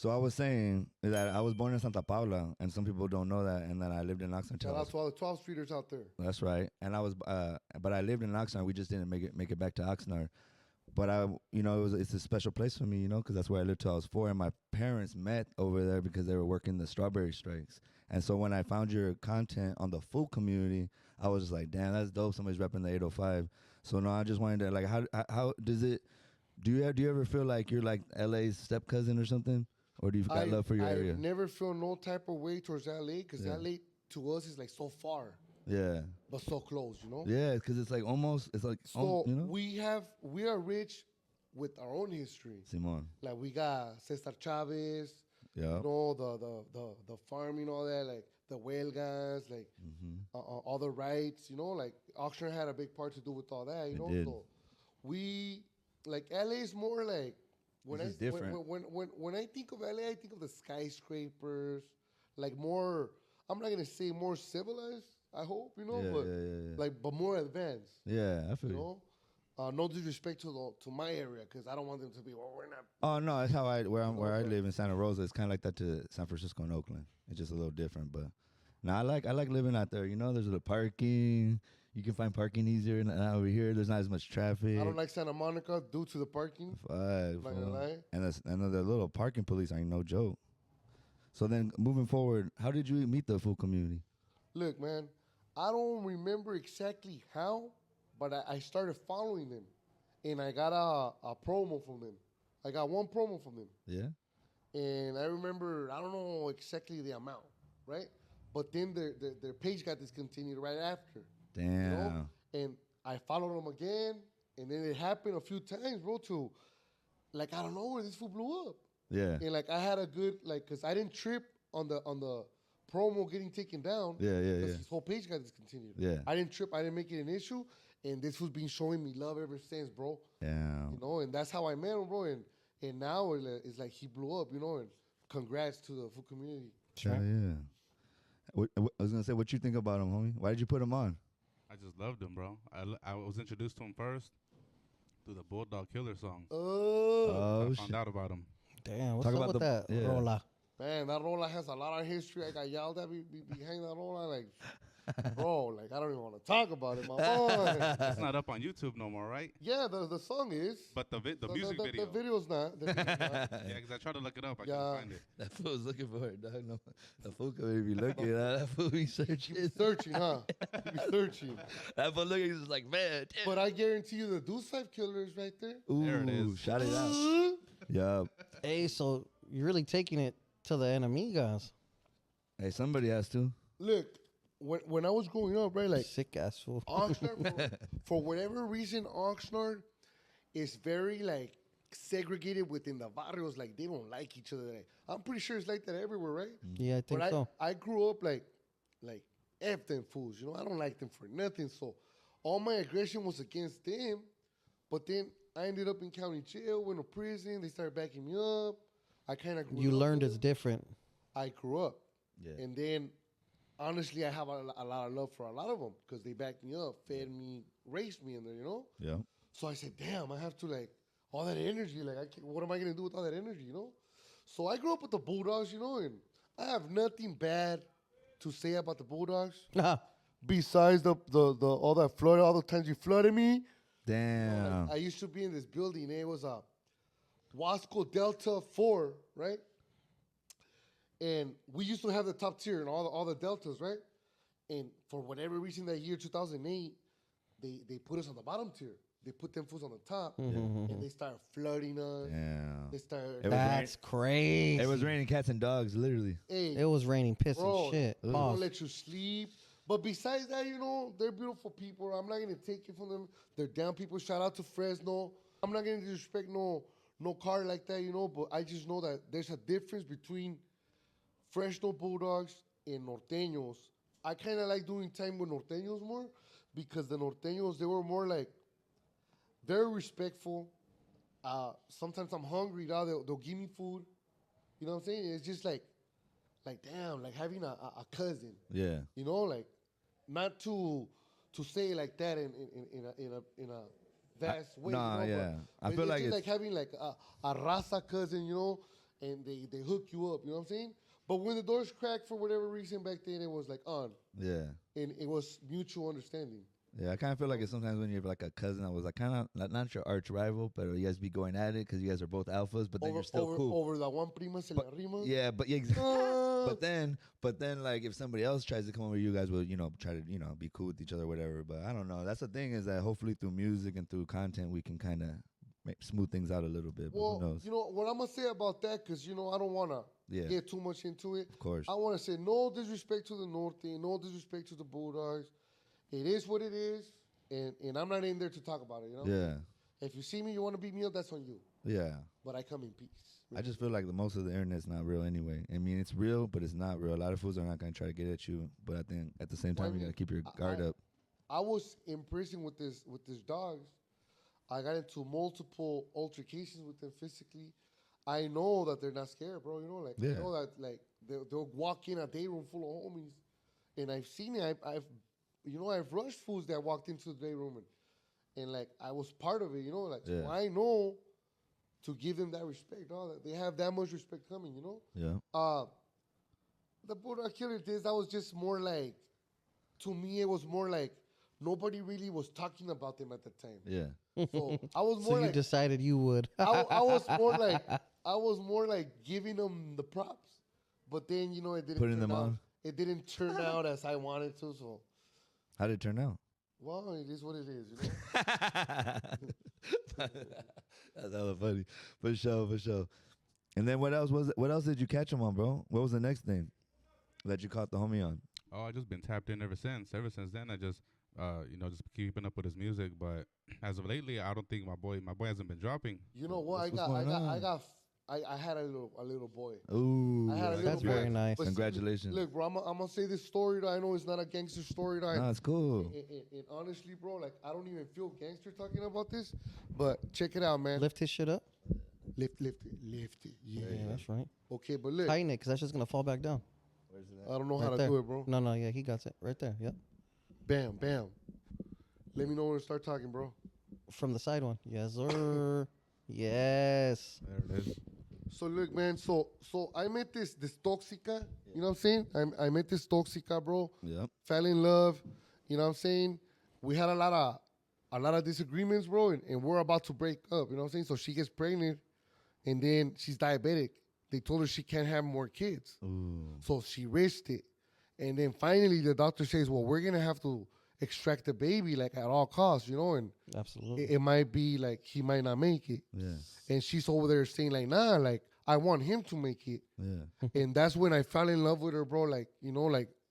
So I was saying that I was born in Santa Paula, and some people don't know that, and then I lived in Oxnard. Shout out to all the 12 streeters out there. That's right. And I was, but I lived in Oxnard. We just didn't make it back to Oxnard. But it's a special place for me, because that's where I lived till I was 4. And my parents met over there because they were working the strawberry strikes. And so when I found your content on the food community, I was just like, damn, that's dope. Somebody's repping the 805. So no, I just wanted to like, how does it? Do you ever feel like you're like LA's step cousin or something, or do you got love for your area? I never feel no type of way towards LA because LA to us is like so far. Yeah. But so close, Yeah, because it's like almost, it's like, so we are rich with our own history. Simon. Like we got Cesar Chavez, yeah, the farming, all that, like the Huelgas, like all the rights, like Oxnard had a big part to do with all that, So we, like LA is more like, when I think of LA, I think of the skyscrapers, like more, I'm not going to say more civilized, I hope, but more advanced. Yeah, I feel you. No disrespect to my area because I don't want them to be. We're not. Oh no, that's how where I live in Santa Rosa. It's kind of like that to San Francisco and Oakland. It's just a little different, but no, I like living out there. There's the parking. You can find parking easier over here. There's not as much traffic. I don't like Santa Monica due to the parking. I'm not gonna lie. And the little parking police ain't no joke. So then, moving forward, how did you meet the food community? Look, man. I don't remember exactly how, but I started following them, and I got a promo from them. I got one promo from them. Yeah. And I remember, I don't know exactly the amount, right? But then their page got discontinued right after. Damn. And I followed them again, and then it happened a few times, bro, to, like, I don't know where this food blew up. Yeah. And, like, I had a good, like, because I didn't trip on the promo getting taken down. Yeah. His whole page got discontinued. Yeah. I didn't trip. I didn't make it an issue. And this was been showing me love ever since, bro. Yeah. And that's how I met him, bro. And now it's like he blew up, and congrats to the food community. Sure. Yeah. I was going to say, what you think about him, homie? Why did you put him on? I just loved him, bro. I was introduced to him first through the Bulldog Killer song. I found out about him. Damn, what's up with that? Yeah. Rola. Man, that Rola has a lot of history. I got yelled at behind that Rola. Like, bro, like, I don't even want to talk about it, my boy. It's not up on YouTube no more, right? Yeah, the song is. But the music video. The video's not. Yeah, because I tried to look it up. I couldn't find it. That fool's looking for it, dog. No, the fool could be looking. That fool be searching. He be searching, huh? He be searching. That fool looking is like, man. Damn. But I guarantee you the Deuce 5 Killer is right there. Ooh, there it is. Shout it out. Yup. Hey, so you're really taking it to the Enemigas. Hey, somebody has to. Look, when I was growing up, right, like sick ass fool. Oxnard, for whatever reason, Oxnard is very like segregated within the barrios. Like they don't like each other. Like, I'm pretty sure it's like that everywhere, right? Yeah, I think so. I grew up like F them fools. I don't like them for nothing. So all my aggression was against them. But then I ended up in county jail, went to prison. They started backing me up. I kind of grew up. You learned it's different. I grew up. Yeah. And then, honestly, I have a lot of love for a lot of them because they backed me up, fed me, raised me in there, Yeah. So I said, damn, I have to, like, all that energy. Like, what am I going to do with all that energy, So I grew up with the Bulldogs, and I have nothing bad to say about the Bulldogs. Besides the all that flood, all the times you flooded me. Damn. I used to be in this building. It was a Wasco Delta 4, right? And we used to have the top tier and all the deltas, right? And for whatever reason, that year 2008, they put us on the bottom tier. They put them fools on the top, and they started flooding us. Yeah, they started. That's crazy. It was raining cats and dogs, literally. Hey, it was raining piss and shit. They don't let you sleep. But besides that, they're beautiful people. I'm not gonna take it from them. They're down people. Shout out to Fresno. I'm not gonna disrespect no car like that, But I just know that there's a difference between Fresno Bulldogs and Norteños. I kind of like doing time with Norteños more because the Norteños, they were more like very respectful. Sometimes I'm hungry, they'll give me food. You know what I'm saying? It's just like damn, like having a cousin. Yeah. Like not to say it like that in a vast way. Nah, yeah. But I feel it's like just it's like having like a raza cousin, and they hook you up. You know what I'm saying? But when the doors cracked for whatever reason back then, it was like on. Yeah. And it was mutual understanding. Yeah, I kind of feel like it's sometimes when you're like a cousin, I was like kind of not your arch rival, but you guys be going at it because you guys are both alphas, but then you're still cool. Over the one prima se la rima. Yeah, but yeah, but then like if somebody else tries to come over, you guys will try to be cool with each other, or whatever. But I don't know. That's the thing is that hopefully through music and through content we can kind of smooth things out a little bit. Well, but who knows? you know what I'm gonna say about that, because I don't wanna get too much into it. Of course. I want to say no disrespect to the Norte, no disrespect to the Bulldogs. It is what it is. And I'm not in there to talk about it, Yeah. If you see me, you want to beat me up, that's on you. Yeah. But I come in peace. I just feel like most of the internet's not real anyway. I mean, it's real, but it's not real. A lot of fools are not going to try to get at you. But I think at the same time, you got to keep your guard up. I was in prison with this dogs. I got into multiple altercations with them physically. I know that they're not scared, bro. I know that they'll walk in a day room full of homies, and I've seen it. I've rushed fools that walked into the day room, and I was part of it, So I know to give them that respect, that they have that much respect coming, Yeah. The Bulldog Killer days, that was just more like, to me, it was more like nobody really was talking about them at the time. Yeah. So I was more so you decided you would. I was more like giving them the props, but then it didn't putting them on. It didn't turn out as I wanted to, so. How did it turn out? Well, it is what it is, That's hella funny. For sure. And then what else was it? What else did you catch him on, bro? What was the next thing that you caught the homie on? Oh, I just been tapped in ever since. Ever since then, I just, just keeping up with his music. But as of lately, I don't think my boy hasn't been dropping. You know what? I had a little boy. Ooh, that's very nice. But congratulations. Look, bro, I'm gonna say this story that I know it's not a gangster story. Nah, it's cool. And honestly, bro, I don't even feel gangster talking about this. But check it out, man. Lift his shit up. Lift it. Yeah, that's right. Okay, but look. Tighten it, because that's just gonna fall back down. Where's it at? I don't know Right how to there. do it, bro. No, yeah, he got it right there. Yep. Bam. Let me know when to start talking, bro. From the side one. Yes, sir. Yes. There it is. So look, man. So I met this toxica. You know what I'm saying? I met this toxica, bro. Yep. Fell in love. You know what I'm saying? We had a lot of disagreements, bro, and we're about to break up. You know what I'm saying? So she gets pregnant, and then she's diabetic. They told her she can't have more kids. Ooh. So she risked it, and then finally the doctor says, "Well, we're gonna have to extract the baby at all costs," and Absolutely. it might be he might not make it. Yeah. And she's over there saying nah, I want him to make it. Yeah. And that's when I fell in love with her, bro.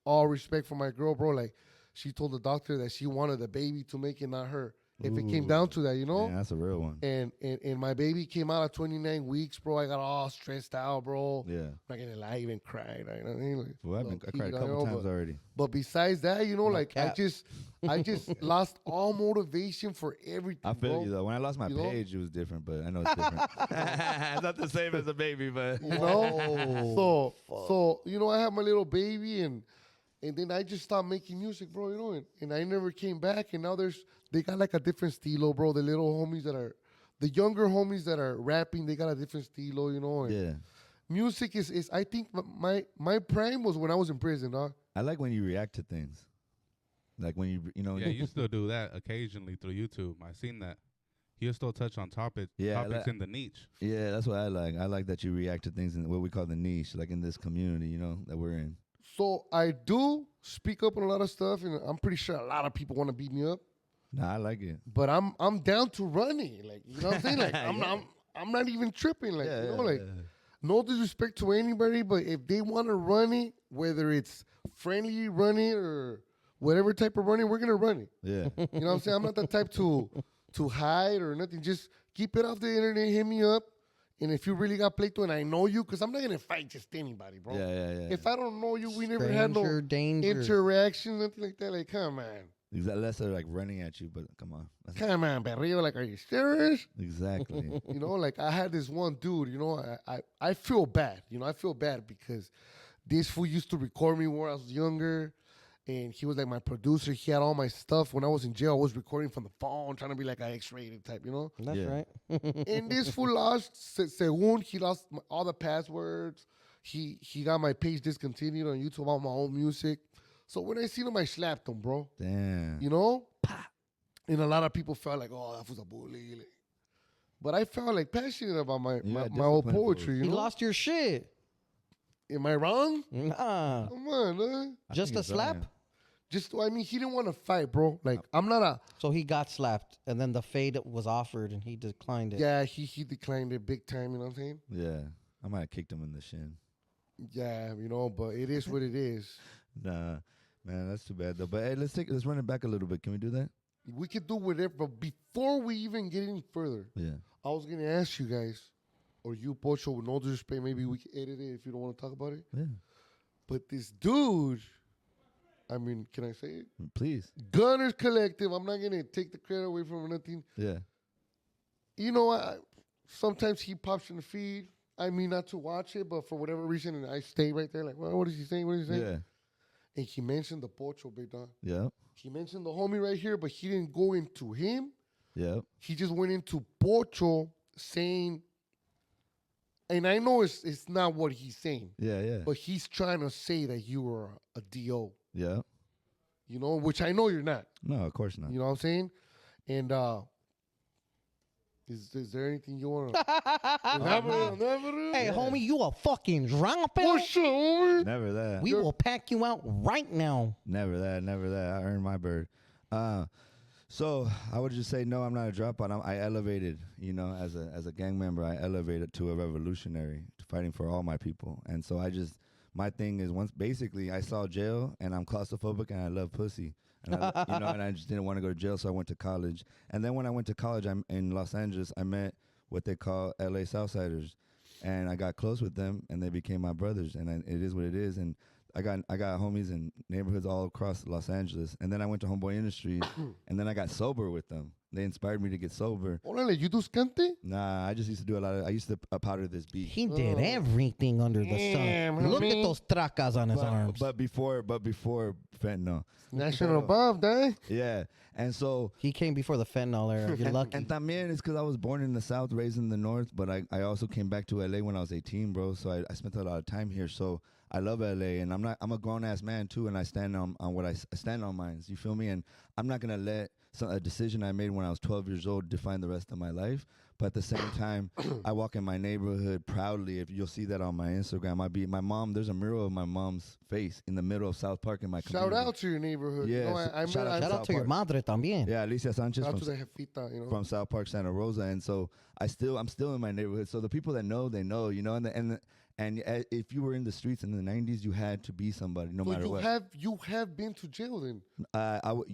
All respect for my girl, bro. She told the doctor that she wanted the baby to make it, not her. If it came down to that, Yeah, that's a real one. And my baby came out at 29 weeks, bro. I got all stressed out, bro. Yeah. I'm not gonna lie, I even cried. You know what I mean? I cried a couple times already. But besides that, I just lost all motivation for everything. I feel bro. you though. When I lost my page, it was different, but I know it's different. It's not the same as a baby, but So I have my little baby, and then I just stopped making music, bro. And I never came back. And now they got a different stilo, bro. The little homies the younger homies that are rapping, they got a different stilo, And yeah. music is I think my prime was when I was in prison, dog. I like when you react to things. Like when Yeah, you still do that occasionally through YouTube. I've seen that. He'll still touch on topics in the niche. Yeah, that's what I like. I like that you react to things in what we call the niche, like in this community, that we're in. So I do speak up on a lot of stuff, and I'm pretty sure a lot of people want to beat me up. Nah, I like it. But I'm down to run it. You know what I'm saying? I'm not even tripping. No disrespect to anybody, but if they want to run it, whether it's friendly running or whatever type of running, we're gonna run it. Yeah. You know what I'm saying? I'm not the type to hide or nothing. Just keep it off the internet, hit me up. And if you really got played to, and I know you, because I'm not going to fight just anybody, bro. Yeah. If I don't know you, we never had no danger. interaction, nothing like that. Come on. Exactly. Unless they're running at you, but come on. Come on, Berrio. Are you serious? Exactly. I had this one dude, I feel bad. I feel bad because this fool used to record me when I was younger. And he was like my producer. He had all my stuff. When I was in jail, I was recording from the phone, trying to be like an X-rated type, you know? That's Yeah. right. And this fool lost, según he lost all the passwords. He got my page discontinued on YouTube, all my own music. So when I seen him, I slapped him, bro. Damn. You know? And a lot of people felt like, oh, that was a bully. But I felt like passionate about my old discipline poetry, you You know? lost your shit. Am I wrong? Nah. Come on, man. Just a it's slap? Ryan. I mean, he didn't want to fight, bro. Like, I'm not a... So he got slapped, and then the fade was offered, and he declined it. Yeah, he declined it big time, you know what I'm saying? Yeah. I might have kicked him in the shin. Yeah, you know, but it is what it is. Nah. Man, that's too bad though. But hey, let's run it back a little bit. Can we do that? We could do whatever, but before we even get any further, Yeah. I was going to ask you guys, or you, Pocho, with no disrespect, maybe we can edit it if you don't want to talk about it. Yeah. But this dude, I mean, can I say it? Please. Gunners Collective, I'm not going to take the credit away from nothing. Yeah. You know, sometimes he pops in the feed. I mean, not to watch it, but for whatever reason, and I stay right there like, well, what is he saying? What is he saying? Yeah. And he mentioned the Pocho, big dog. Yeah. He mentioned the homie right here, but he didn't go into him. Yeah. He just went into Pocho saying, and I know it's not what he's saying, Yeah. Yeah. but he's trying to say that you were a DO, Yeah. you know, which I know you're not. No, of course not. You know what I'm saying? And is there anything you want to Hey, homie, you a fucking dropout? What's up, homie? Never that. We will pack you out right now. Never that. Never that. I earned my bird. So I would just say no. I'm not a dropout. I elevated. You know, as a gang member, I elevated to a revolutionary, fighting for all my people. And so my thing is basically I saw jail and I'm claustrophobic and I love pussy. And and I just didn't want to go to jail, so I went to college. And then when I went to college, I'm in Los Angeles. I met what they call LA Southsiders, and I got close with them, and they became my brothers. And it is what it is. And I got homies in neighborhoods all across Los Angeles. And then I went to Homeboy Industries, and then I got sober with them. They inspired me to get sober. Órale, you do skante? Nah, I just used to do a lot of. I used to powder this beat. He did everything under the Damn, sun. Look homie. at those tracas on his arms. But before fentanyl. National above, dang. Yeah, and so. He came before the fentanyl era. You're lucky. And también it's because I was born in the South, raised in the North, but I also came back to LA when I was 18, bro. So I spent a lot of time here. So I love LA, and I'm a grown ass man too, and I stand on what I stand on mine. You feel me? And I'm not gonna let a decision I made when I was 12 years old define the rest of my life. But at the same time, I walk in my neighborhood proudly. If you'll see that on my Instagram, my mom. There's a mural of my mom's face in the middle of South Park in my community. Shout out to your neighborhood. Yeah, You know, I shout out Shout out to your madre también. Yeah, Alicia Sanchez Shout out from to the jefita, you know. from South Park, Santa Rosa, and so I'm still in my neighborhood. So the people that know, they know, you know, and if you were in the streets in the 90s, you had to be somebody, no matter what. You have been to jail then?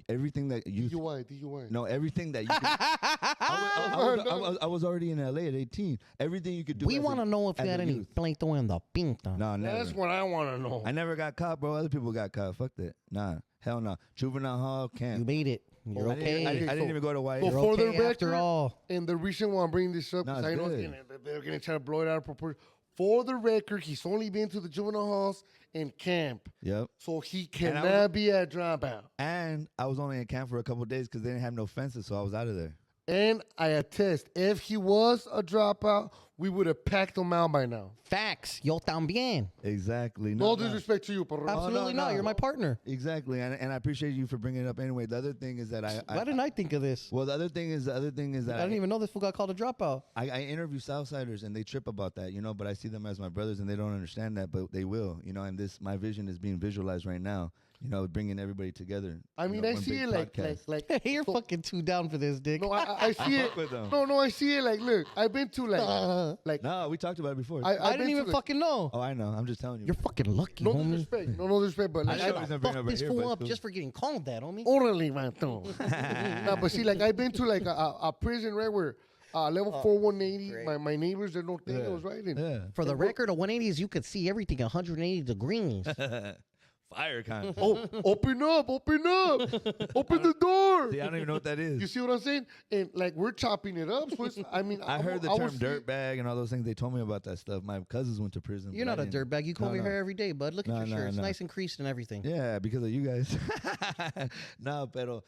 Everything that you DUI. no, everything that you I was already in LA at 18. Everything you could do. We want to know if as you had a any youth. pleito en la pinta. No, never. That's what I want to know. I never got caught, bro. Other people got caught. Fuck that. Nah, hell no. Juvenile hall You camp. made it. You're I okay. didn't even go to YA. But You're for the okay after record, all. And the reason why I'm bringing this up, No, because I it's know good. they're going to try to blow it out of proportion. For the record, he's only been to the juvenile halls and camp. Yep. So he I cannot be a dropout. And I was only in camp for a couple of days because they didn't have no fences, so I was out of there. And I attest, if he was a dropout, we would have packed him out by now. Facts. Yo también. Exactly. No disrespect to you, perro. Absolutely not. no. You're my partner. Exactly, and I appreciate you for bringing it up anyway. The other thing is that Why didn't I think of this? Well, the other thing is that I didn't even know this fool got called a dropout. I interview Southsiders and they trip about that, you know. But I see them as my brothers and they don't understand that, but they will, you know. And my vision is being visualized right now, you know, bringing everybody together. I mean, I see it like You're so- fucking too down for this, dick. No, I see it. fuck with them. No, I see it like, look, I've been to like No, we talked about it before. I didn't even fucking know. Oh, I know. I'm just telling you. You're fucking lucky, no homie. disrespect, no disrespect, but like, I know I he's not bringing fucked it this here, fool but up it's just for getting called that, homie. orderly, vato. No, but see, like I've been to like a prison, right, where level 4, 180, great. my neighbors, they're norteños, right? And Yeah. For the record, a 180 is you could see everything 180 degrees. fire kind. Oh, open up, open the door. See, I don't even know what that is. You see what I'm saying? And like we're chopping it up. So I mean, I heard the term dirtbag and all those things. They told me about that stuff. My cousins went to prison. You're not a dirtbag. You comb your hair every day, bud. Look at your shirt. It's nice and creased and everything. Yeah, because of you guys. Nah, brother.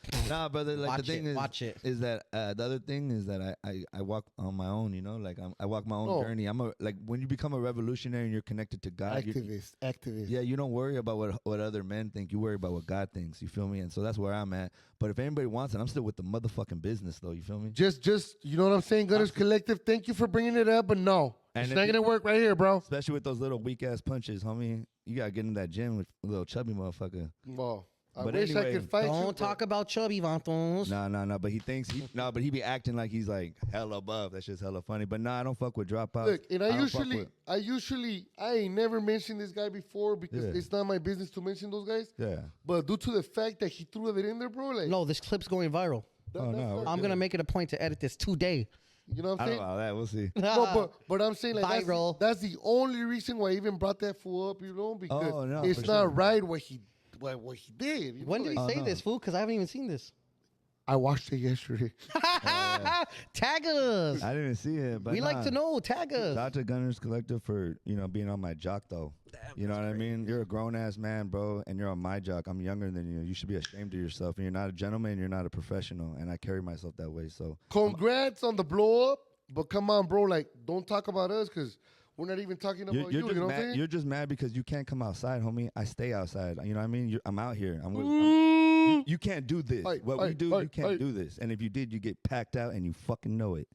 Like the thing is that the other thing is that I walk on my own. You know, like I walk my own journey. Like when you become a revolutionary and you're connected to God. Activist. Yeah, you don't worry about what other men think. You worry about what God thinks. You feel me? And so that's where I'm at. But if anybody wants it, I'm still with the motherfucking business, though. You feel me? Just you know what I'm saying? Gunners Collective, thank you for bringing it up, but no. And it's not going to work right here, bro. Especially with those little weak-ass punches, homie. You got to get in that gym with a little chubby motherfucker. Well, I wish I could fight you. Don't talk about chubby, Vantos. No. But he thinks, but he be acting like he's like hella above. That's just hella funny. But I don't fuck with Dropouts. Look, and I ain't never mentioned this guy before because it's not my business to mention those guys. Yeah. But due to the fact that he threw it in there, bro, like. No, this clip's going viral. I'm going to make it a point to edit this today. You know what I'm saying? I don't know about that. We'll see. But I'm saying like that's the only reason why I even brought that fool up, you know, because it's not right what he did. You when did he say this, fool? Because I haven't even seen this. I watched it yesterday. Tag us. I didn't see it, but we like to know. Tag us. Shout out to Gunners Collective for being on my jock though. Damn, you know what I mean? You're a grown ass man, bro, and you're on my jock. I'm younger than you. You should be ashamed of yourself. And you're not a gentleman. You're not a professional. And I carry myself that way. So congrats on the blow up. But come on, bro. Like, don't talk about us because we're not even talking about you. You know what I'm saying? You're just mad because you can't come outside, homie. I stay outside. You know what I mean? I'm out here. You can't do this. You can't do this. And if you did, you get packed out and you fucking know it.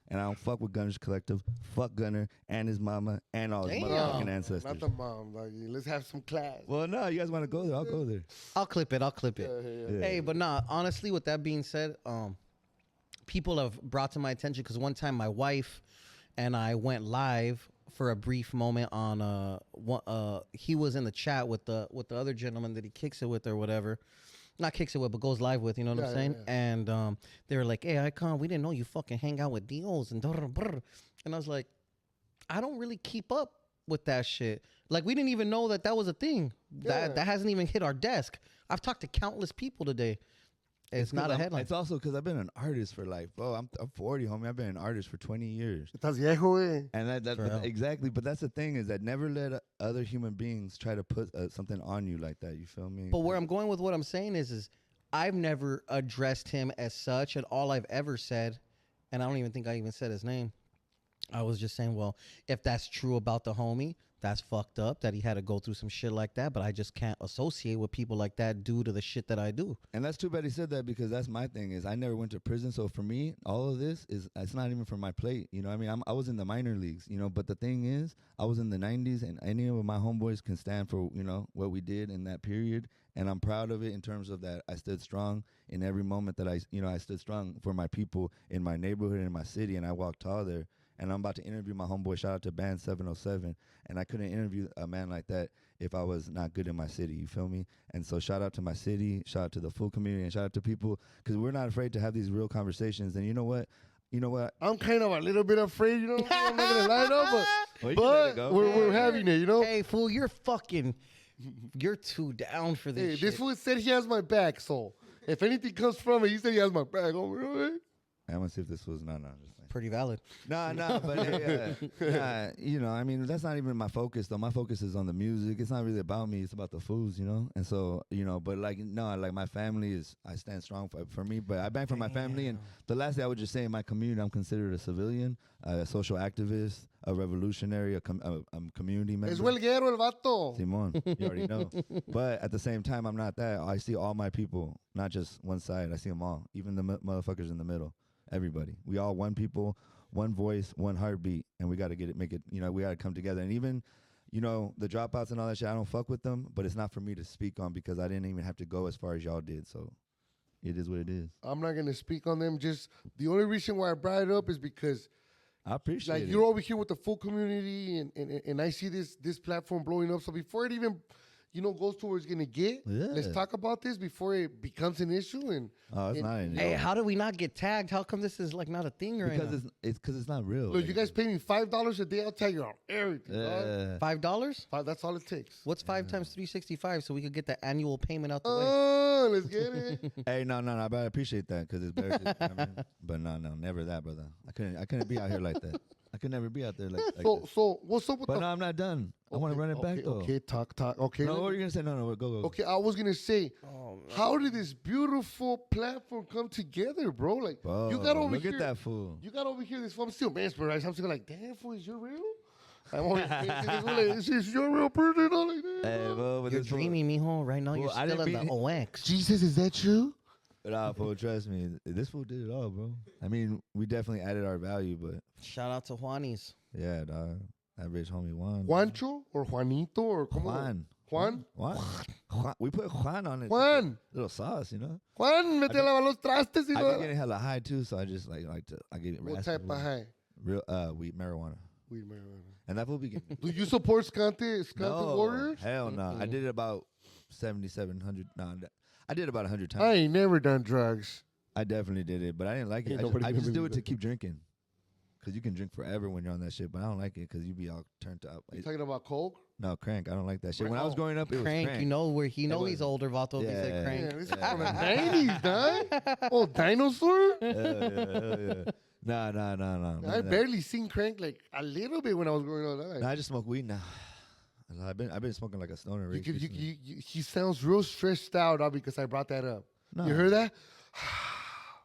And I don't fuck with Gunners Collective. Fuck Gunner and his mama and all his motherfucking ancestors. Not the mom. Like, let's have some class. Well, no, you guys want to go there? I'll go there. I'll clip it. Yeah. Hey, but honestly, with that being said, people have brought to my attention because one time my wife and I went live for a brief moment on he was in the chat with the other gentleman that he kicks it with or whatever. Not kicks it with, but goes live with, you know what I'm saying? Yeah. And they were like, hey, Icon, we didn't know you fucking hang out with Dios and I was like, I don't really keep up with that shit. Like, we didn't even know that was a thing. That hasn't even hit our desk. I've talked to countless people today. It's not a headline. It's also because I've been an artist for like, bro, I'm 40, homie. I've been an artist for 20 years. Estás viejo, eh? And exactly. But that's the thing is that never let other human beings try to put something on you like that. You feel me? But where I'm going with what I'm saying is I've never addressed him as such. And all I've ever said, and I don't even think I even said his name. I was just saying, well, if that's true about the homie, that's fucked up that he had to go through some shit like that, but I just can't associate with people like that due to the shit that I do. And that's too bad he said that because that's my thing is I never went to prison. So for me, all of this it's not even for my plate. You know what I mean? I was in the minor leagues, you know, but the thing is I was in the 90s and any of my homeboys can stand for, you know, what we did in that period. And I'm proud of it in terms of that I stood strong in every moment that I stood strong for my people in my neighborhood and in my city. And I walked tall there. And I'm about to interview my homeboy. Shout out to Band 707. And I couldn't interview a man like that if I was not good in my city. You feel me? And so shout out to my city. Shout out to the full community. And shout out to people. Because we're not afraid to have these real conversations. And you know what? I'm kind of a little bit afraid, you know? I'm not going to lie up, but we're having it, you know? Hey, fool, you're too down for this shit. This fool said he has my back, so if anything comes from it, he said he has my back. Oh, really? I'm going to see if this was... No. Pretty valid. No, but you know, I mean, that's not even my focus though. My focus is on the music. It's not really about me. It's about the foods, you know. And so, you know, but like my family I stand strong for me. But I bang for my family. And the last thing I would just say in my community, I'm considered a civilian, a social activist, a revolutionary, a community member. Es huelguero el vato. Simón, you already know. But at the same time, I'm not that. I see all my people, not just one side. I see them all, even the motherfuckers in the middle. Everybody. We all one people, one voice, one heartbeat, and we got to make it, you know, we got to come together. And even, you know, the dropouts and all that shit, I don't fuck with them, but it's not for me to speak on because I didn't even have to go as far as y'all did. So it is what it is. I'm not going to speak on them. Just the only reason why I brought it up is because I appreciate it. Like, you're over here with the full community and I see this platform blowing up. So before it even, goes to where it's gonna get. Yeah. Let's talk about this before it becomes an issue. And it's not an Hey, issue. how do we not get tagged? How come this is like not a thing right Because now? it's not real. look, you guys pay me $5 a day. I'll tell you on everything. dog. $5? That's all it takes. What's 5 times 365 so we could get the annual payment out the way? Oh, let's get it. Hey, no, but I appreciate that because it's better. But no, never that, brother. I couldn't be out here like that. I could never be out there like that. So what's up with But the? no, I'm not done. I want to run it back though. Okay, talk. Okay. No, what are you gonna say? No, go. Okay, I was gonna say, Oh, how did this beautiful platform come together, bro? Like, Bro, you got over look here. at that fool. You got over here. This fool, I'm still mesmerized. I'm still like, damn, fool, is you real? I'm always like, is you a real person? I'm like, damn. Hey, bro, but you're this fool- dreaming, mijo. Right now, Well, you're I still didn't in the mean- OX. Jesus, is that you? Nah, fool, trust me. This fool did it all, bro. I mean, we definitely added our value, but Shout out to Juani's. yeah, dog. That rich homie Juan. Juancho or Juanito or como? Juan. Juan? Juan. We put Juan on it. Juan. Little sauce, you know. Juan, vete a lavar los trastes. Y I lo- be getting hella high too, so I just like to. I get it. What raspy type weed. of high? Real weed, marijuana, Weed marijuana. and that fool be getting. Do you support Scante No, Warriors? hell no. I did it about 7,700. No, I did about 100 times. I ain't never done drugs. I definitely did it, but I didn't like it. Ain't I nobody just gonna do believe it to that. keep drinking. Cause you can drink forever when you're on that shit, but I don't like it because you be all turned up. You talking about coke? No, crank. I don't like that shit. When I was Oh, growing up, it was Crank, crank. you know where he know was- he's older, Vato. He said Yeah. crank. Yeah, this is from the 90s, dog. Oh, dinosaur? Hell yeah. Nah. I barely seen crank like a little bit when I was growing up. No, I just smoke weed now. I've been smoking like a stoner. recently. He sounds real stressed out because I brought that up. Nah. You heard that?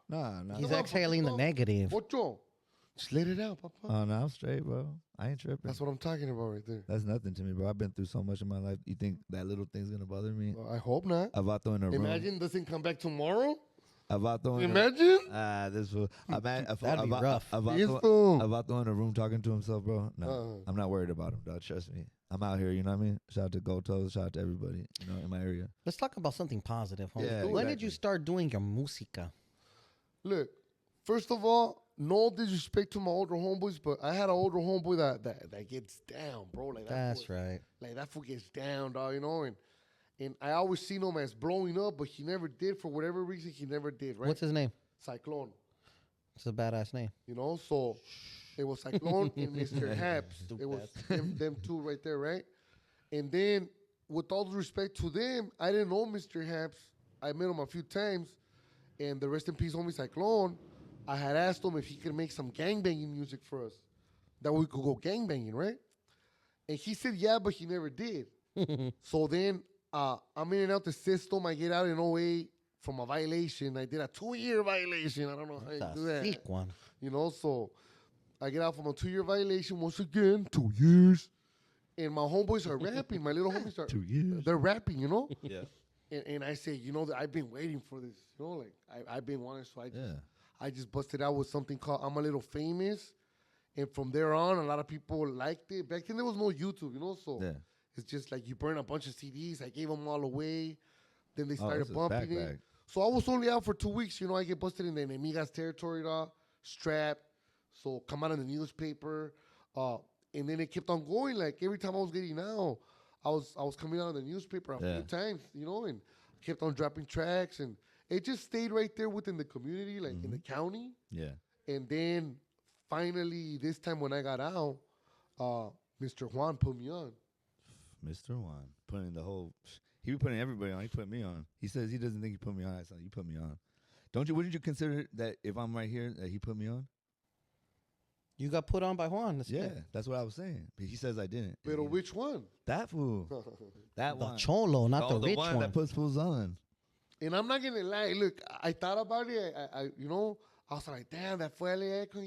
Nah. He's exhaling the negative. Ocho. Just let it out, papa. Oh no, I'm straight, bro. I ain't tripping. That's what I'm talking about right there. That's nothing to me, bro. I've been through so much in my life. You think that little thing's gonna bother me? Well, I hope not. Avato in a room. Imagine doesn't come back tomorrow. Avato in a Imagine. this fool. That'd be rough. Yes, fool. Avato in a room talking to himself, bro. No, Uh-uh. I'm not worried about him, dog. Trust me. I'm out here, you know what I mean? Shout out to Gold Toes, shout out to everybody, you know, in my area. Let's talk about something positive. Homie. Yeah, When did exactly. you start doing your música? Look, first of all, no disrespect to my older homeboys, but I had an older homeboy that gets down, bro. Like That's fool- right. Like that fool gets down, dog. You know, and I always seen him as blowing up, but he never did for whatever reason. He never did. Right? What's his name? Cyclone? It's a badass name. You know, so it was Cyclone and Mr. Haps. It was them two right there, right? And then, with all due respect to them, I didn't know Mr. Haps. I met him a few times, and the rest in peace homie Cyclone, I had asked him if he could make some gangbanging music for us, that we could go gangbanging, right? And he said yeah, but he never did. So then, I'm in and out the system. I get out in 08 from a violation. I did a 2-year violation. I don't know how you That's do a that. sick one. You know, so I get out from a 2-year violation once again, 2 years. And my homeboys are rapping. My little homies are 2 years. They're rapping, you know? Yeah. And I say, you know, that I've been waiting for this. You know, like I've been wanting, so Yeah. I just busted out with something called I'm a Little Famous. And from there on, a lot of people liked it. Back then there was no YouTube, you know, so Yeah. it's just like you burn a bunch of CDs. I gave them all away. Then they Oh, started this is bumping back, it. back. So I was only out for 2 weeks. You know, I get busted in the Enemigas territory, dog, strapped. So come out in the newspaper. And then it kept on going. Like every time I was getting out, I was coming out in the newspaper a few times, you know, and kept on dropping tracks. And it just stayed right there within the community, like in the county. Yeah. And then finally, this time when I got out, Mr. Juan put me on. Mr. Juan putting the whole. He be putting everybody on. He put me on. He says he doesn't think he put me on. I said, you put me on. Don't you? Wouldn't you consider that if I'm right here that he put me on? You got put on by Juan. That's Yeah, good. that's what I was saying. But he says I didn't. But which one? That fool. That The one. Cholo, not Oh, the rich one one. that puts fools on. And I'm not gonna lie. Look, I thought about it. I you know, I was like, damn, that fue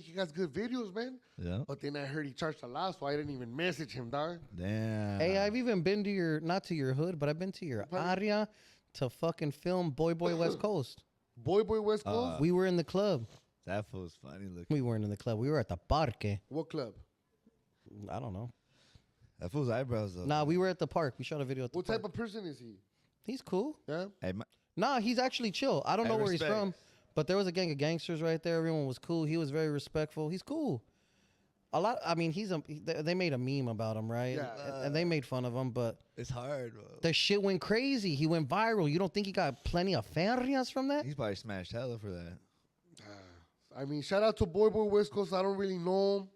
he got good videos, man. Yeah. But then I heard he charged a lot, so I didn't even message him, dog. Damn. Hey, I've even been to your, not to your hood, but I've been to your area to fucking film Boy West Coast. Boy West Coast. We were in the club. That fool's funny looking. We weren't in the club. We were at the parque. What club? I don't know. That fool's eyebrows though. Nah, we were at the park. We shot a video at the What park. type of person is he? He's cool. Yeah. Hey, Nah, he's actually chill. I don't know Hey, where he's respect. from, but there was a gang of gangsters right there. Everyone was cool. He was very respectful. He's cool. A lot. I mean, they made a meme about him, right? Yeah. And they made fun of him, but It's hard, bro. the shit went crazy. He went viral. You don't think he got plenty of ferias from that? He's probably smashed hella for that. I mean, shout out to Boy West Coast. I don't really know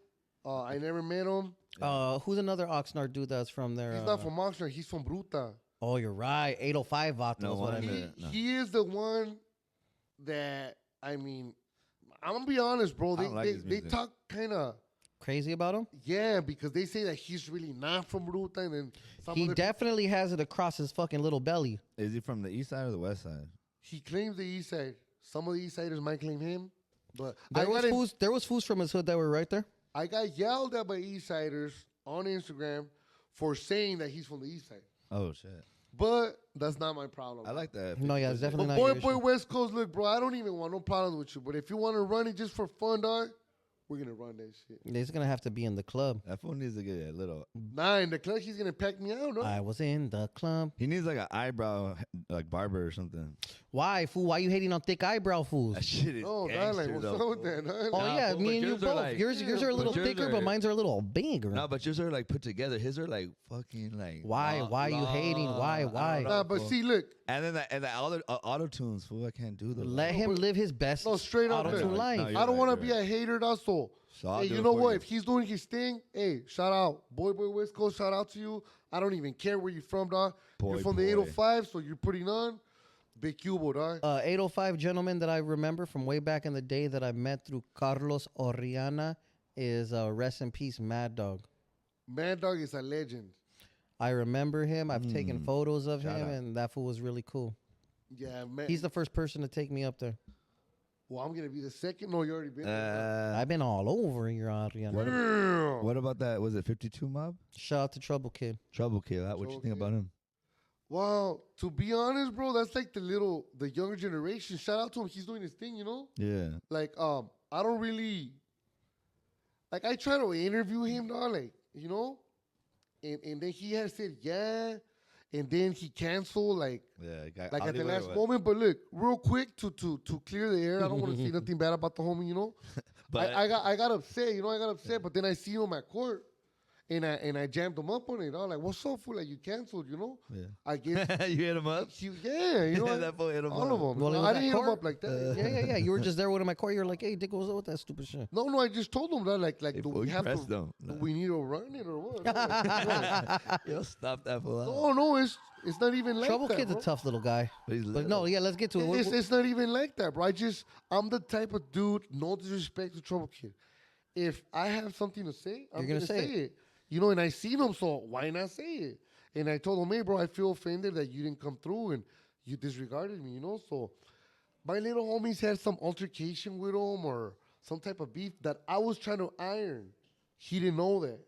him. I never met him. Who's another Oxnard dude that's from there? He's not from Oxnard. He's from Bruta. Oh, you're right. 805 Vato No is what I wonder. meant. No. He is the one that, I mean, I'm going to be honest, bro. I don't like his They music. talk kind of, Crazy about him? yeah, because they say that he's really not from Bruta. And then He other definitely has it across his fucking little belly. Is he from the east side or the west side? he claims the east side. Some of the east siders might claim him. But There was fools from his hood that were right there. I got yelled at by east siders on Instagram for saying that he's from the east side. Oh shit! But that's not my problem. I like that. No, yeah, it's definitely But not your boy, issue. West Coast, look, bro, I don't even want no problems with you. But if you want to run it just for fun, dog, we're going to run that shit. He's gonna have to be in the club. That fool needs to get a little. Nah, in the club, he's going to pack me out, no? I was in the club. He needs like an eyebrow, like barber or something. Why, fool? Why you hating on thick eyebrow fools? That shit is Oh, dog, gangster, like, what's though, up with fool. that, dog? Oh Nah, yeah, fool, me but and you yours are both. like- yours are a but little yours thicker, are- but mine's are a little bigger. No, but yours are like put together. His are like fucking like. Why? Why you hating? Why? I don't Why? know, Nah, but fool. see, look. And then the auto tunes, fool. I can't do those. Let him but- live his best No, straight up, auto-tune man. life. No, you're I don't right, want to you're be right. a hater, dog, so. So I'll Hey, do you it know for what? you. If he's doing his thing, hey, shout out. Boy West Coast, shout out to you. I don't even care where you're from, dog. You're Boy, from the boy. 805, so you're putting on Big Cubo, dog. 805 gentleman that I remember from way back in the day that I met through Carlos Oriana is rest in peace, Mad Dog. Mad Dog is a legend. I remember him. I've taken photos of Shout him, out. and that fool was really cool. Yeah, man. He's the first person to take me up there. Well, I'm going to be the second. No, you already been there. I've been all over your Oriana. Damn. What about that? Was it 52 Mob? Shout out to Trouble Kid. Trouble Kid. What you Trouble think Kid. about him? Wow, to be honest, bro, that's like the younger generation. Shout out to him. He's doing his thing, you know? Yeah. Like, I don't really, like, I try to interview him, dog, like, you know? And then he had said, yeah. And then he canceled, like Yeah. at the last moment. But look, real quick to clear the air, I don't want to say nothing bad about the homie, you know? But I got upset, you know, I got upset, but then I see him at court. And I jammed him up on it. I was like, what's up, fool? Like, you canceled, you know? Yeah. I guess. you hit him up? Yeah, you know? That fool hit him all up. of them. Well, it was I at didn't hit him court? up like that. Yeah. You were just there with him in my court. You were like, hey, Dick, what's up with that stupid shit? No, I just told him that, like, Hey, do fool, we you have to, pressed them. do Nah. we need to run it or what? No, Yo, stop that fool out. no, it's not even like Trouble that, Kid's bro. a tough little guy. He's Oh, But little. no, yeah, let's get to it. It's not even like that, bro. I'm the type of dude, no disrespect to Trouble Kid. If I have something to say, I'm You're going gonna to say say it. You know, and I seen him, so why not say it? And I told him, hey, bro, I feel offended that you didn't come through and you disregarded me, you know? So my little homies had some altercation with him or some type of beef that I was trying to iron. He didn't know that.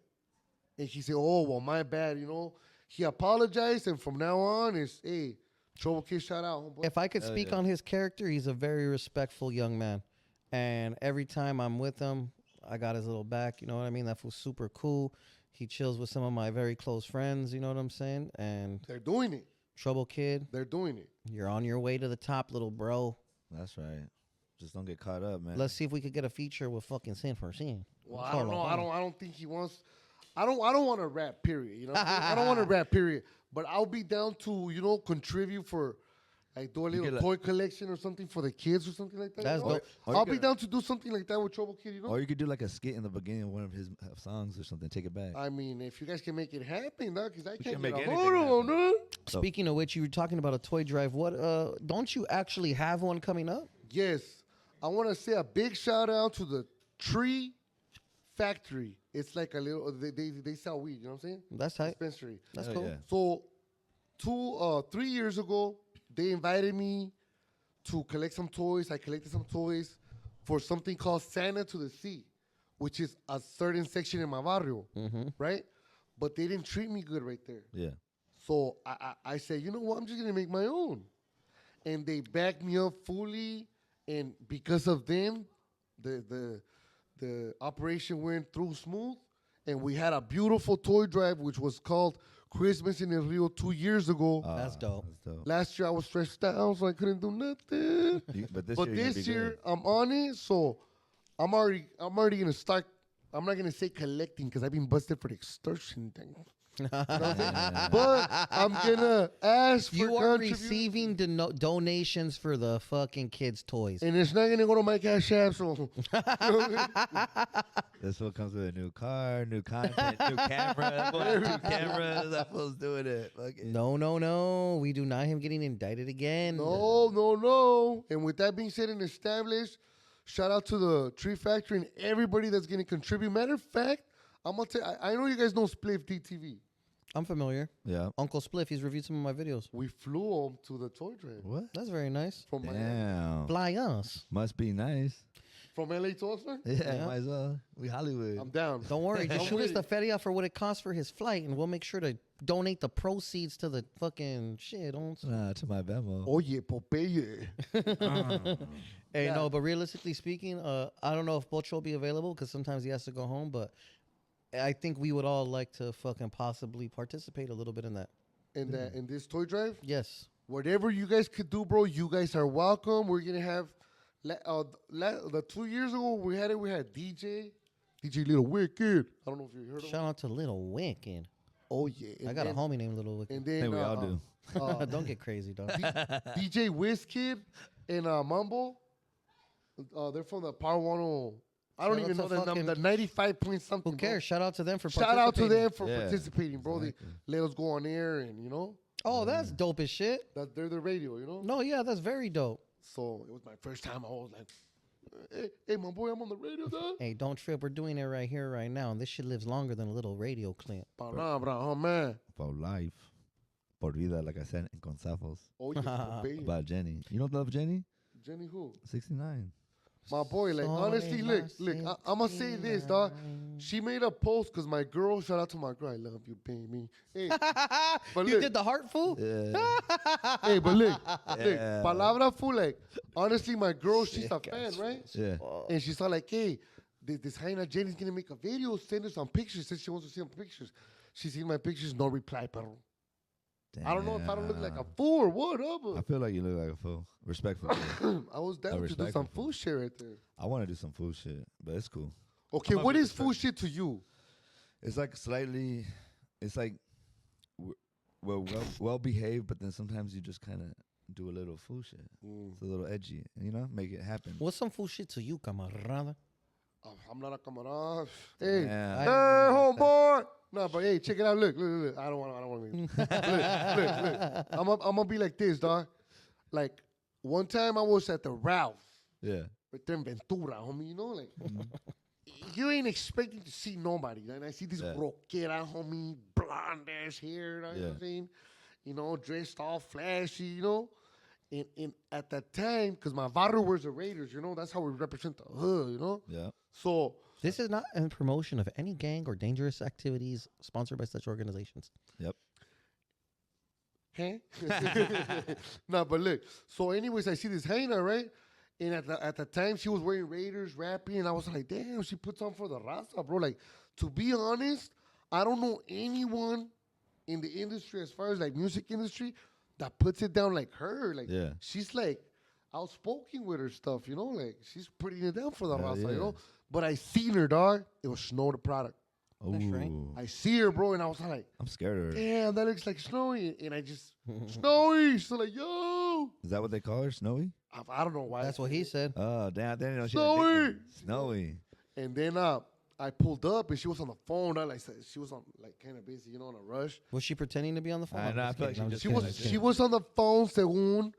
And he said, oh, well, my bad, you know? He apologized, and from now on, it's, hey, Trouble Kid, shout out, homeboy. If I could speak on his character, he's a very respectful young man. And every time I'm with him, I got his little back. You know what I mean? That was super cool. He chills with some of my very close friends. You know what I'm saying? And They're doing it. Trouble Kid, They're doing it. you're on your way to the top, little bro. That's right. Just don't get caught up, man. Let's see if we could get a feature with fucking Sin for Sin. Well, I don't know. I don't think he wants. I don't want to rap. Period. You know, what I'm saying? I don't want to rap. Period. But I'll be down to contribute for, like, do a little get toy collection or something for the kids or something like that. That's you know? dope. Or I'll you be could- down to do something like that with Trouble Kid. You know. Or you could do like a skit in the beginning of one of his songs or something. Take it back. I mean, if you guys can make it happen, dog, because I can't can make make a anything hold on, happen. dude. So- Speaking of which, you were talking about a toy drive. What? Don't you actually have one coming up? Yes, I want to say a big shout out to the Tree Factory. It's like a little. They sell weed. You know what I'm saying? That's tight. Dispensary. That's Hell cool. yeah. So 3 years ago, they invited me to collect some toys. I collected some toys for something called Santa to the Sea, which is a certain section in my barrio, right? But they didn't treat me good right there. Yeah. So I said, you know what? I'm just gonna make my own, and they backed me up fully. And because of them, the operation went through smooth, and we had a beautiful toy drive, which was called Christmas in El Rio 2 years ago. That's dope. That's dope. Last year I was stressed out, so I couldn't do nothing. But this But year, you're gonna this be year good. I'm on it, so I'm already gonna start I'm not gonna say collecting because I've been busted for the extortion thing. You know what I'm saying? But I'm gonna ask for You are contributions. receiving donations for the fucking kids' toys. And it's not gonna go to my cash app. So This one comes with a new car, new content, new camera. That fool has 2 cameras. That fool's doing it. Fuck it. No. We do not have him getting indicted again. no. And with that being said and established, shout out to the Tree Factory and everybody that's gonna contribute. Matter of fact, I'm gonna tell. I know you guys know Spliff DTV. I'm familiar. Yeah. Uncle Spliff, he's reviewed some of my videos. We flew him to the toy drive. What? That's very nice. From Miami. Damn. Fly us. Must be nice. From LA to Oxford? Yeah, might as well. We Hollywood. I'm down. Don't worry. Just I'm shoot us with the it. feria for what it costs for his flight, and we'll make sure to donate the proceeds to the fucking shit. To my Venmo. Oye, Popeye. Hey, Yeah. no, but realistically speaking, I don't know if Bocho will be available because sometimes he has to go home, but I think we would all like to fucking possibly participate a little bit in that. In this toy drive, Yes. whatever you guys could do, bro, you guys are welcome. We're gonna have the 2 years ago we had DJ Little Wicked. I don't know if you heard of him. Shout out to Little Wicked. Oh yeah, I got a homie named Little Wicked. And I then think we all do. Don't get crazy, dog. DJ Wizkid and Mumble. They're from the Power 10. I don't Shout even know out to the number. fucking- The 95 point something. Who cares? Shout out to them for Shout out to participating. them for Yeah, participating, bro. exactly. They let us go on air, and you know Oh, that's dope as shit. that they're the radio, you know. No, yeah, that's very dope. So it was my first time. I was like, hey, my boy, I'm on the radio, dog. Hey, don't trip. We're doing it right here, right now. And this shit lives longer than a little radio clip. Palabra, oh man. For life. Por vida, like I said in Consafos. Oh yeah, baby. About Jenny. You don't love Jenny? Jenny who? 69. My boy, like honestly, look, I'm gonna say this, dog. She made a post because my girl. Shout out to my girl. I love you, baby. Hey, but You look, did the heart fool? Yeah. hey, but look, Yeah. palabra full. Like honestly, my girl, she's a Sick fan, ass right? Yeah. And she's all like, hey, this Jaina Jenny's gonna make a video. Send her some pictures. Says she wants to see some pictures. She's seen my pictures. No reply, pero. I don't know if I don't look like a fool or what, I but feel like you look like a fool. Respectful. I was down to do respectful some fool. fool shit right there. I want to do some fool shit, but it's cool. Okay, I'm a what bit is fool shit to you? It's like slightly, it's like we're well behaved, but then sometimes you just kind of do a little fool shit. It's a little edgy, you know, make it happen. What's some fool shit to you, camarada? I'm not a camarada. Hey, Yeah. hey, homeboy. No, but hey, check it out. Look. I don't want to. Look. I'm gonna be like this, dog. Like one time I was at the Ralph, Yeah. right there in Ventura, homie. You know, like you ain't expecting to see nobody. And I see this Yeah. rockera, homie, blonde ass hair. You know what I'm saying? You know, dressed all flashy. You know. And at that time, because my barrio was the Raiders, you know, that's how we represent the hood, you know? Yeah. So, This is not a promotion of any gang or dangerous activities sponsored by such organizations. Yep. hey? No, but look. So, anyways, I see this Jaina, right? And at the time, she was wearing Raiders, rapping, and I was like, damn, she puts on for the Raza, bro. Like, to be honest, I don't know anyone in the industry, as far as like music industry, that puts it down like her. Like, Yeah. she's like outspoken with her stuff, you know? Like, she's putting it down for the Hell Raza, yeah. you know? But I seen her, dog. It was Snow the product. That's right. Ooh. I see her, bro, and I was like, I'm scared of her. damn, that looks like Snowy. And I just, Snowy. She's like, yo. Is that what they call her? Snowy? I don't know why. That's what he said. Oh, damn. I didn't know she Snowy. had a nickname. Snowy. And then I pulled up, and she was on the phone. Like she was on, like, kind of busy, you know, in a rush. Was she pretending to be on the phone? I I'm know, I just feel like kidding. I'm she just She kidding. was she was on the phone, según,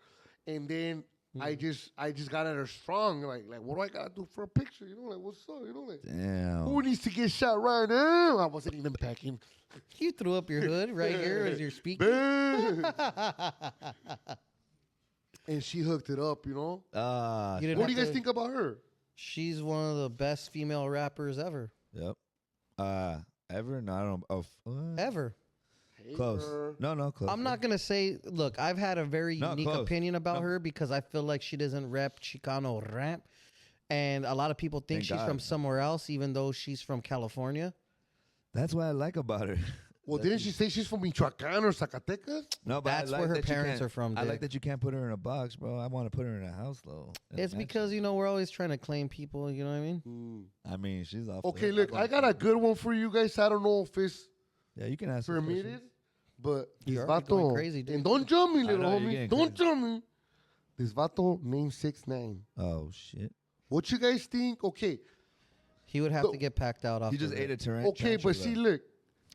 and then I just got at her strong, like what do I gotta do for a picture? You know, like what's up? You know, like Damn. who needs to get shot right now? I wasn't even packing. You threw up your hood right here as you're speaking. And she hooked it up, you know. You didn't What do have you guys to- think about her? She's one of the best female rappers ever. Yep. Ever? No, I don't know. Oh, what? Ever. Hey, Close. her. No, close. I'm not going to say, look, I've had a very No, unique close. opinion about No. her because I feel like she doesn't rap Chicano rap. And a lot of people think Thank she's God. from somewhere else, even though she's from California. That's what I like about her. Well, didn't she say she's from Michoacán or Zacatecas? No, but That's where her parents are from. I like Dick. that you can't put her in a box, bro. I want to put her in a house, though. It's because we're always trying to claim people. You know what I mean? I mean, she's off. Okay, look, I got a good one for you guys. I don't know if it's Yeah, you can ask. permitted, but this You're already going vato, crazy, dude. and don't jump me, little know, you're homie. getting Don't crazy. jump me. This vato named 6ix9ine. Oh shit! What you guys think? Okay, He would have No. to get packed out. Off He just the ate a okay, but see, look,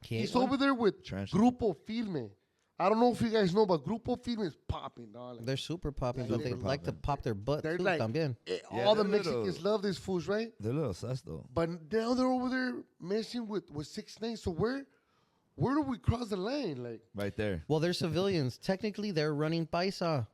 He ate he's one? over there with Tarantula. Grupo Firme. I don't know if you guys know, but Grupo Firme is popping, dog. Like, They're super popping, but they Super like to popping. pop their butt They're too. like- También. Yeah, all the they're Mexicans little- love these fools, right? They're a little sus though. But now they're over there messing with 6ix9ine. So where do we cross the line? Like, Right there. Well, they're civilians. Technically, they're running paisa.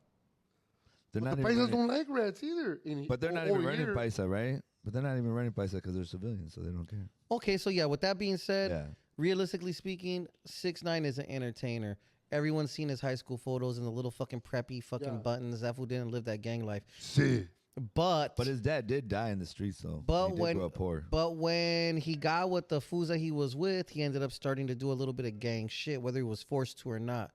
They're but not the even Paisas running, don't like rats either. but they're not over even running here. paisa, right? But they're not even running paisa because they're civilians, so they don't care. Okay, so yeah. With that being said, Yeah. realistically speaking, 6ix9ine is an entertainer. Everyone's seen his high school photos and the little fucking preppy fucking Yeah. buttons. That fool didn't live that gang life. See. But But his dad did die in the streets, though. But he did when grow up poor. but when he got with the fools that he was with, he ended up starting to do a little bit of gang shit, whether he was forced to or not.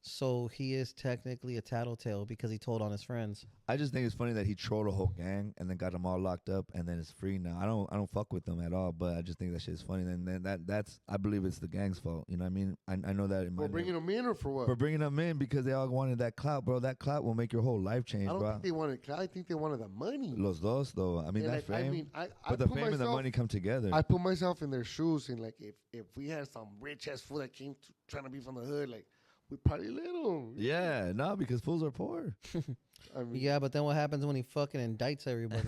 So he is technically a tattletale because he told on his friends. I just think it's funny that he trolled a whole gang and then got them all locked up and then it's free now. I don't fuck with them at all, but I just think that shit is funny. And then that's I believe it's the gang's fault. You know what I mean? I know that in my For bringing them in or for what? for bringing them in because they all wanted that clout, bro. That clout will make your whole life change, I don't bro. think they wanted. I think they wanted the money. Los dos, though. I mean, And, that like, fame. I but the put fame and the myself- money come together. I put myself in their shoes, and like if we had some rich ass fool that came trying to be from the hood, like we probably let him. yeah, no, because fools are poor. I mean, Yeah, but then what happens when he fucking indicts everybody?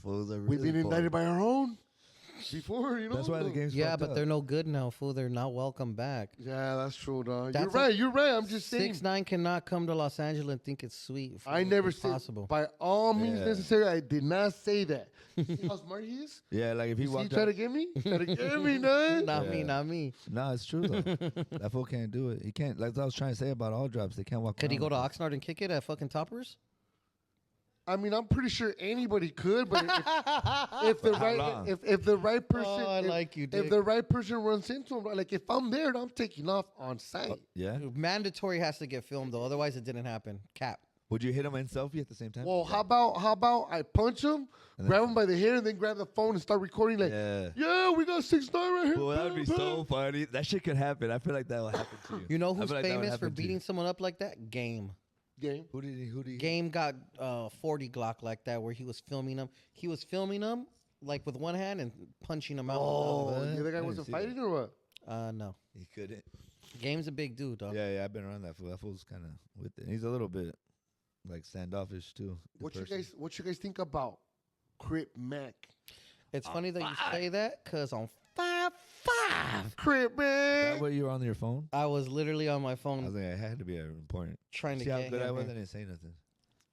Fools are we've really been poor. indicted by our own before, you know. That's why the game's Yeah, fucked but up. they're no good now, fool. They're not welcome back. Yeah, that's true, dog. That's You're right. You're right. I'm just saying. 6ix9ine cannot come to Los Angeles and think it's sweet. fool. I never It's said possible. by all means Yeah. necessary. I did not say that. See how smart he is? Yeah, like if he You see, walked try out. to get me? Try to get me, man. Not me, Yeah. not me. No, it's true though. That fool can't do it. He can't. Like I was trying to say about all drops, they can't walk. Could he around go to like Oxnard and kick it at fucking Toppers? I mean, I'm pretty sure anybody could, but if the But how right long? if the right person Oh, I if, like you, if Dick. the right person runs into him, like if I'm there, I'm taking off on site. that. Yeah. Mandatory has to get filmed though, otherwise it didn't happen. Cap. Would you hit him and selfie at the same time? Well, how about I punch him, And grab him by the hair, and then grab the phone and start recording like, Yeah. yeah, we got 6ix9ine right here. Well, that would be bam, so bam." funny. That shit could happen. I feel like that will happen to you. You know I who's feel like that would famous for happen to you. beating someone up like that? Game. Game. Who did he? Game got 40 Glock like that where he was filming them. He was filming them like with one hand and punching them out. Oh, what? the other I guy didn't wasn't see that. fighting or what? No. He couldn't. Game's a big dude, dog. Yeah, I've been around that fool. That fool's kind of with it. He's a little bit like standoffish too. the What person. you guys think about Crip Mac? It's funny that you say that because on 5-5, Crip Is Man. that what you were on your phone? I was literally on my I was phone like, it had to be important. trying to See how get good I him. was? I man. didn't say nothing.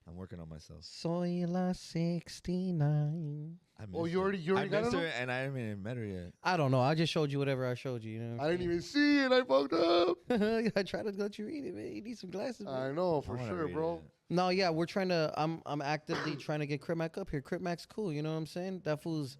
I'm working on myself. Soy la 69. I Oh, missed you her. already I got missed it? her, and I haven't even met her yet. I don't know. I just showed you whatever I showed you. You know. I didn't even see it. I fucked up. I tried to let you read it, man. You need some glasses. Man. I know for I wanna sure, read bro. it. No, yeah, we're trying to. I'm actively trying to get Crip Mac up here. Crip Mac's cool. You know what I'm saying? That fool's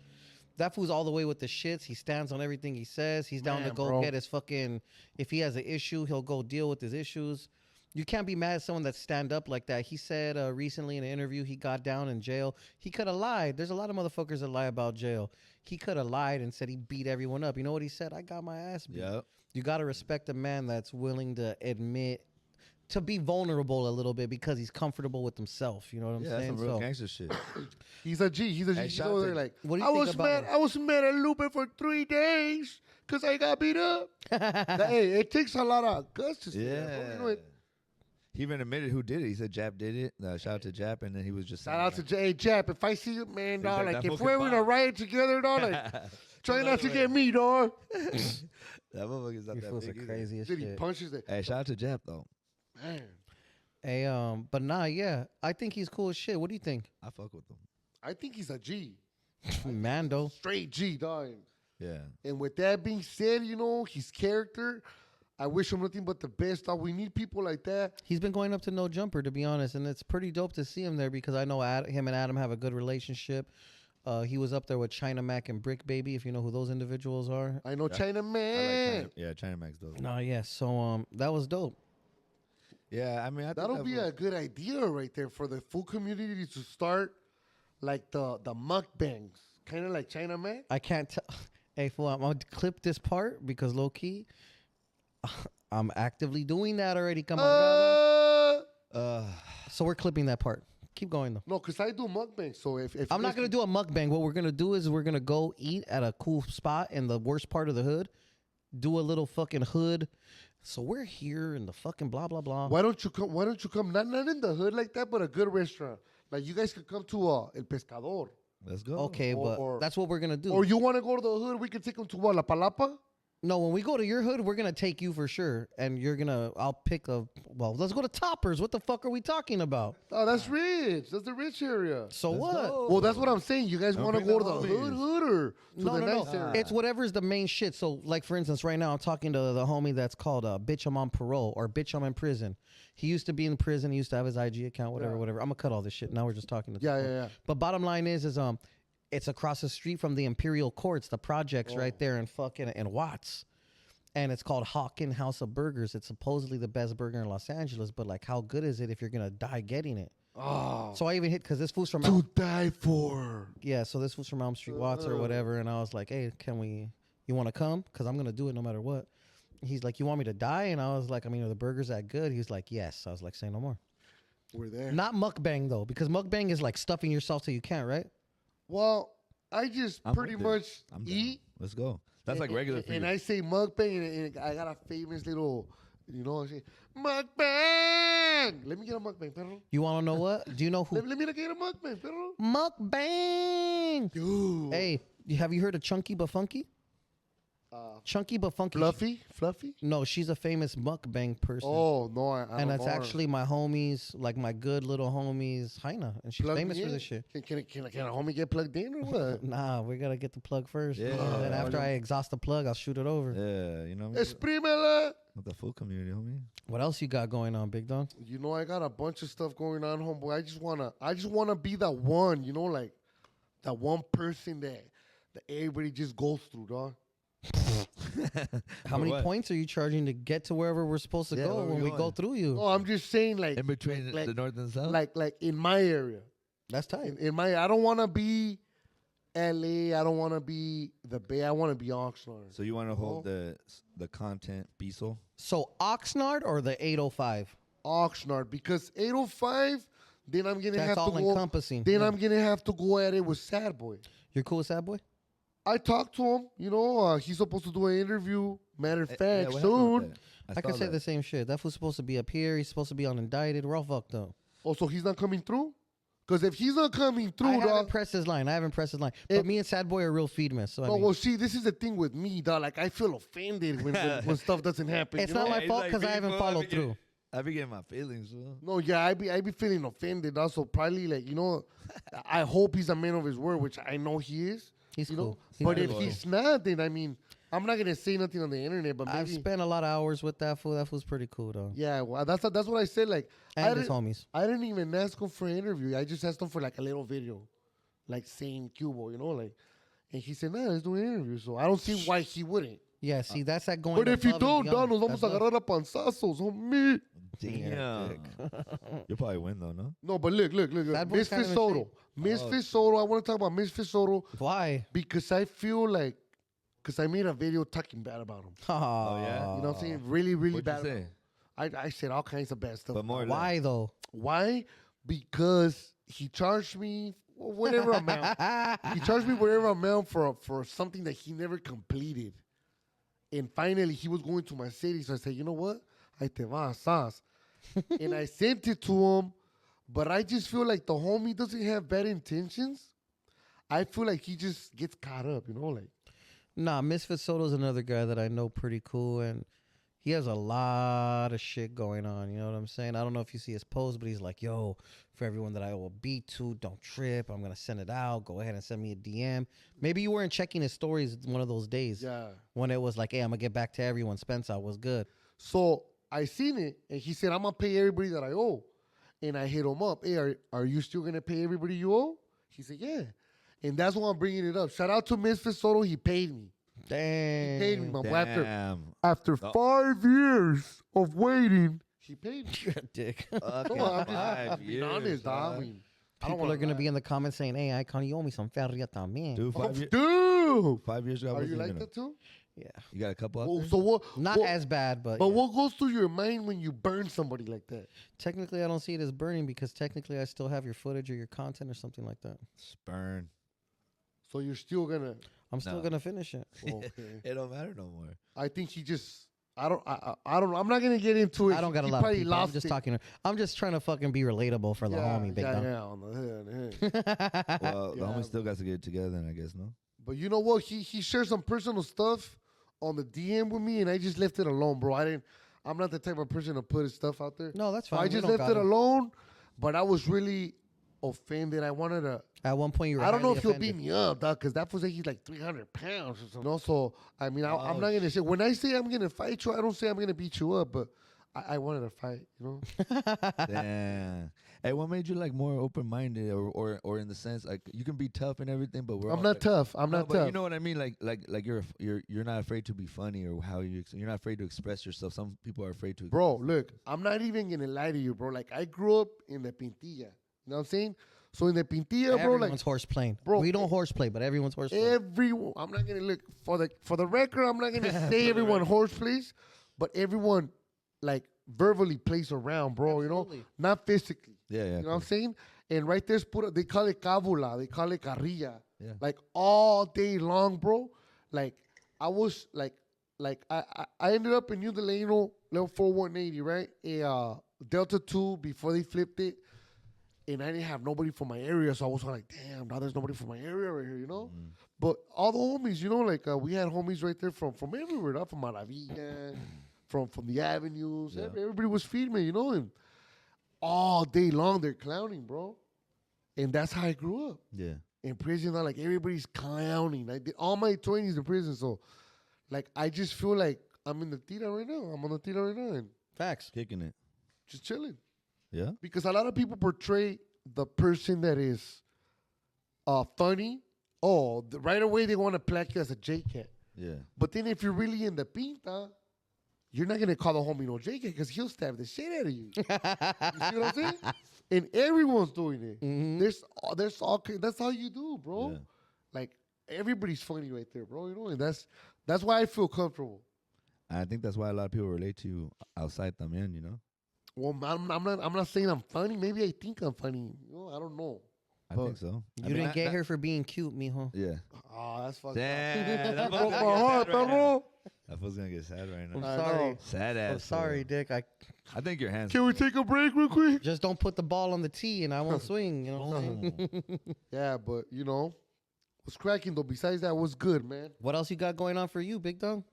all the way with the shits. He stands on everything he says. He's down to Man, go bro. get his fucking. If he has an issue, he'll go deal with his issues. You can't be mad at someone that stand up like that. He said recently in an interview he got down in jail. He could have lied. There's a lot of motherfuckers that lie about jail. He could have lied and said he beat everyone up. You know what he said? I got my ass beat. Yep. You got to respect a man that's willing to admit, to be vulnerable a little bit because he's comfortable with himself. You know what I'm Yeah, that's saying? some real gangster shit. He's a G. He's a G. Hey, He's shout over out there to- like, What do you I think was about mad. him? I was mad at Lupe for 3 days because I got beat up. Hey, it takes a lot of guts to say that, bro. Yeah. You know it. He even admitted who did it. He said Jap did it. Shout out to Jap, and then he was just Shout out to J Jap. If I see you, man, He's dog, like, like that if fool we're can in a box. riot together, dog, like try not to get me, dog. that motherfucker's not You that fools are big either. crazy as Dude, he shit. punches the Hey, shout out to Jap though. man. Hey, but nah, yeah, I think he's cool as shit. What do you think, I fuck with him. I think he's a G. Mando? Straight G, dog. Yeah. And with that being said, you know, his character, I wish him nothing but the best, dog. We need people like that. He's been going up to No Jumper, to be honest, and it's pretty dope to see him there because I know him and Adam have a good relationship. He was up there with China Mac and Brick Baby, if you know who those individuals are. I know Yeah. China I like Man. China Max dope. No, yeah. So that was dope. Yeah, I mean, I think That'll be a good idea right there for the food community to start like the mukbangs, kind of like China Man. I can't tell. Hey, fool, I'm gonna clip this part because low key, I'm actively doing that already. Come on, so we're clipping that part. Keep going though. No, because I do mukbangs. So if I'm not gonna do a mukbang. What we're gonna do is we're gonna go eat at a cool spot in the worst part of the hood. Do a little fucking hood. So we're here in the fucking blah blah blah. Why don't you come? Why don't you come? Not in the hood like that, but a good restaurant. Like you guys could come to El Pescador. Let's go. Okay, but that's what we're gonna do. Or you want to go to the hood? We can take them to what, La Palapa. No, when we go to your hood, we're gonna take you for sure, and I'll pick a. Well, let's go to Toppers. What the fuck are we talking about? Oh, that's rich. That's the rich area. So Let's what? go. Well, that's what I'm saying. You guys Don't want to bring go the to the homies. hood or to No, the no, nice no. area? It's whatever's the main shit. So, like for instance, right now I'm talking to the homie that's called "Bitch I'm on parole" or "Bitch I'm in prison." He used to be in prison. He used to have his IG account, whatever, whatever. I'm gonna cut all this shit. Now we're just talking to. Yeah. But bottom line is it's across the street from the Imperial Courts, the projects right there in fucking in Watts. And it's called Hawkin House of Burgers. It's supposedly the best burger in Los Angeles, but like, how good is it if you're gonna die getting it? Oh, So I even hit because this food's from to die for. yeah. So this food's from Elm Street Watts or whatever, and I was like, hey, you want to come? Because I'm gonna do it no matter what. He's like, you want me to die? And I was like, I mean, are the burgers that good? He's like, yes. I was like, say no more. We're there. Not mukbang though, because mukbang is like stuffing yourself till you can't, right? Well, I just I'm pretty with it. much I'm down. eat. Let's go. That's like regular for And you. I say mukbang, and I got a famous little, I say mukbang. Let me get a mukbang, perro. You want to know what? Do you know who? Let me get a mukbang, perro. Mukbang. Dude. Hey, have you heard of Chunky but Funky? Chunky but Funky. Fluffy? No, she's a famous mukbang person. Oh, no, I and don't that's know her. actually my homies, like my good little homies, Heina, and she's Plug famous me for in. this shit. Can a homie get plugged in or what? Nah, we gotta get the plug first. Yeah. And then after I exhaust the plug, I'll shoot it over. Yeah, you know what I mean? Exprímela. With the food community, homie. What else you got going on, big dog? You know, I got a bunch of stuff going on, homeboy. I just wanna be that one, like that one person that everybody just goes through, dog. How many points are you charging to get to wherever we're supposed to Yeah, go where we when we going? go through you? No, I'm just saying, like, In between like- the north and south? like in my area. That's tight. I don't want to be LA. I don't want to be the Bay. I want to be Oxnard. So you want to hold the content piso? So Oxnard or the 805? Oxnard, because 805, then I'm gonna That's have to all go. encompassing. Then Yeah. I'm gonna have to go at it with Sad Boy. You're cool with that boy? I talked to him. He's supposed to do an interview. Matter of fact, Yeah, what happened soon. with that? I can saw say that. the same shit. That fool's supposed to be up here. He's supposed to be unindicted. We're all fucked up. Oh, so he's not coming through? Because if he's not coming I through, haven't dog. pressed his line. But me and Sad Boy are real feed miss. So I No, mean, well, see, this is the thing with me, dog. Like, I feel offended when stuff doesn't happen. it's you not know? my he's fault like because I me, haven't fool. followed through. I be getting my feelings, bro. No, yeah, I be feeling offended. Also, probably like I hope he's a man of his word, which I know he is. He's you cool. know, He's but very if loyal. he's not, then I mean, I'm not gonna say nothing on the internet. But I've maybe, spent a lot of hours with that fool. That fool's pretty cool though. yeah, well, that's what I said. Like, I And his didn't, homies. I didn't even ask him for an interview. I just asked him for like a little video, like saying Cubo, like. And he said, "Nah, let's do an interview." So I don't see why he wouldn't. Yeah, see, that's that going. But if you above don't, and dog, beyond. nos vamos a That's love. agarrar a panzazos, homie. Damn. You'll probably win, though, no? No, but look. That boy's Misfit kind of in Soto. shape. Misfit Soto. I want to talk about Misfit Soto Why? because I feel like, because I made a video talking bad about him. Oh, yeah? You know what I'm saying? Really, really What'd bad. you say? I said all kinds of bad stuff. But more Why though? Why? Because he charged me whatever amount. He charged me whatever amount for something that he never completed. And finally, he was going to my city. So I said, you know what? Ahí te vas. And I sent it to him. But I just feel like the homie doesn't have bad intentions. I feel like he just gets caught up, like. Nah, Misfit Soto's another guy that I know pretty cool, and he has a lot of shit going on. You know what I'm saying? I don't know if you see his post, but he's like, yo, for everyone that I owe a beat to, don't trip. I'm going to send it out. Go ahead and send me a DM. Maybe you weren't checking his stories one of those days. Yeah. When it was like, hey, I'm going to get back to everyone. Spencer was good. So I seen it, and he said, I'm going to pay everybody that I owe. And I hit him up. Hey, are you still going to pay everybody you owe? He said, yeah. And that's why I'm bringing it up. Shout out to Misfit Soto. He paid me. Damn. He paid me, my boy. Damn. After 5 years of waiting, he paid me. You're a dick. No, I'm just being honest, dog. I mean, People are going to be in the comments saying, hey, Icon, you owe me some feria también. Dude, 5 years. Dude! 5 years ago, I Are you wasn't like even that too? Yeah. You got a couple out Well, there? so what? Not what- as bad, but But yeah. what goes through your mind when you burn somebody like that? Technically, I don't see it as burning because technically I still have your footage or your content or something like that. Spurn. So you're still gonna? I'm still No. going to finish it. Okay. It don't matter no more. I think he just. I don't. I don't. I'm not gonna get into it. I don't got a He lot of probably people. I'm lost just it. talking. I'm just trying to fucking be relatable for the homie, big dog. Yeah, on the head. Well, the Yeah, homie still got to get it together, then I guess, no? But you know what? He shared some personal stuff on the DM with me, and I just left it alone, bro. I'm not the type of person to put his stuff out there. No, that's So fine. I We just don't left got it it. alone. But I was really offended. I wanted to. At one point, you were I don't know highly if he'll offended. beat me up, dog, because that was like he's like 300 pounds or something. So I mean, I'm not gonna say when I say I'm gonna fight you, I don't say I'm gonna beat you up, but I wanted to fight, you know. Damn. Hey, what made you like more open minded, or in the sense like you can be tough and everything, but we're I'm all, not like, tough. I'm No, not but tough. you know what I mean? Like you're not afraid to be funny or how you're not afraid to express yourself. Some people are afraid to. Bro, look, I'm not even gonna lie to you, bro. Like I grew up in the Pintilla. You know what I'm saying? So in the Pintilla, bro, like Everyone's horseplay. bro, We don't horseplay, but everyone's horseplay. everyone. I'm not gonna look for the record. I'm not gonna say everyone horse plays, but everyone like verbally plays around, bro. You know, Absolutely. not physically. Yeah, yeah. You know what I'm saying? And right there's they call it cabula, they call it carrilla. Yeah. Like all day long, bro. Like I was like I ended up in New Delano, level 4180, right? A Delta 2 before they flipped it. And I didn't have nobody from my area, so I was like, damn, now there's nobody from my area right here, you know? But all the homies, you know, like we had homies right there from everywhere, not from Maravilla, from the avenues. Yeah. Everybody was feeding me, you know? And all day long they're clowning, bro. And that's how I grew up. Yeah. In prison, like everybody's clowning. I did all my 20s in prison, so like I just feel like I'm in the tira right now. I'm on the tira right now and Facts. Kicking it. just chilling. Yeah. Because a lot of people portray the person that is funny. Oh, right away they want to plaque you as a J-Cat. Yeah. But then if you're really in the pinta, you're not going to call the homie no J-Cat because he'll stab the shit out of you. You see what I'm saying? And everyone's doing it. There's all, that's how you do, bro. Yeah. Like, everybody's funny right there, bro. You know, and that's why I feel comfortable. I think that's why a lot of people relate to you outside también, you know? Well, I'm not saying I'm funny. Maybe I think I'm funny. You know, I don't know. I think so. You didn't get here for being cute, mijo. Yeah. Oh, that's fucked Damn. up. That Broke fool's my gonna get heart, sad right now. perro. That fool's gonna get sad right I'm now. I sorry. know. Sad ass. I'm sorry, Dick. I think your hands. Can we take a break real quick? Just don't put the ball on the tee and I won't swing. You know what I'm saying? Yeah, but you know, what's cracking though? Besides that, what's good, man? What else you got going on for you, big dog?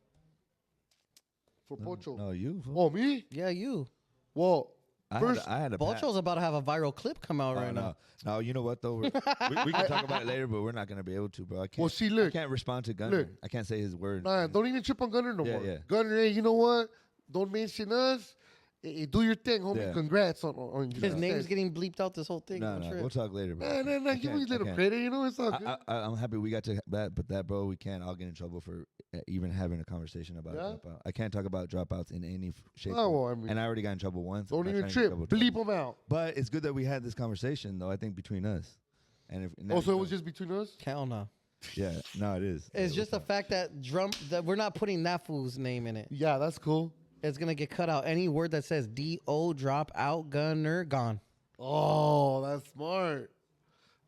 For Pocho. No, you. fool. Oh, me? Yeah, you. Well, I first, had a Pocho's about to have a viral clip come out right now. No, you know what though? We can talk about it later, but we're not gonna be able to, bro. I can't. Well, see, I look. can't respond to Gunner. Look. I can't say his word. Nah, don't even trip on Gunner no Yeah, more. yeah. Gunner, hey, you know what? Don't mention us. Do your thing, homie. Yeah. Congrats on His name's getting bleeped out this whole thing. No, Don't no, trip. we'll talk later, bro. Nah, I give me a can't- I little can't. credit. You know, it's all good. I'm happy we got to that, but that, bro, we can't. I'll get in trouble for even having a conversation about Yeah? dropout. I can't talk about dropouts in any shape. Oh, well, I mean, and I already got in trouble once. I'm don't not even trying to trip. get in trouble Bleep twice. them out. But it's good that we had this conversation, though. I think between us. And if Oh, so it was just between us? Hell no. yeah, no, it is. It's just the fact that that we're not putting that fool's name in it. Yeah, that's cool. It's gonna get cut out. Any word that says D-O, drop out, Gunner, gone. Oh, that's smart.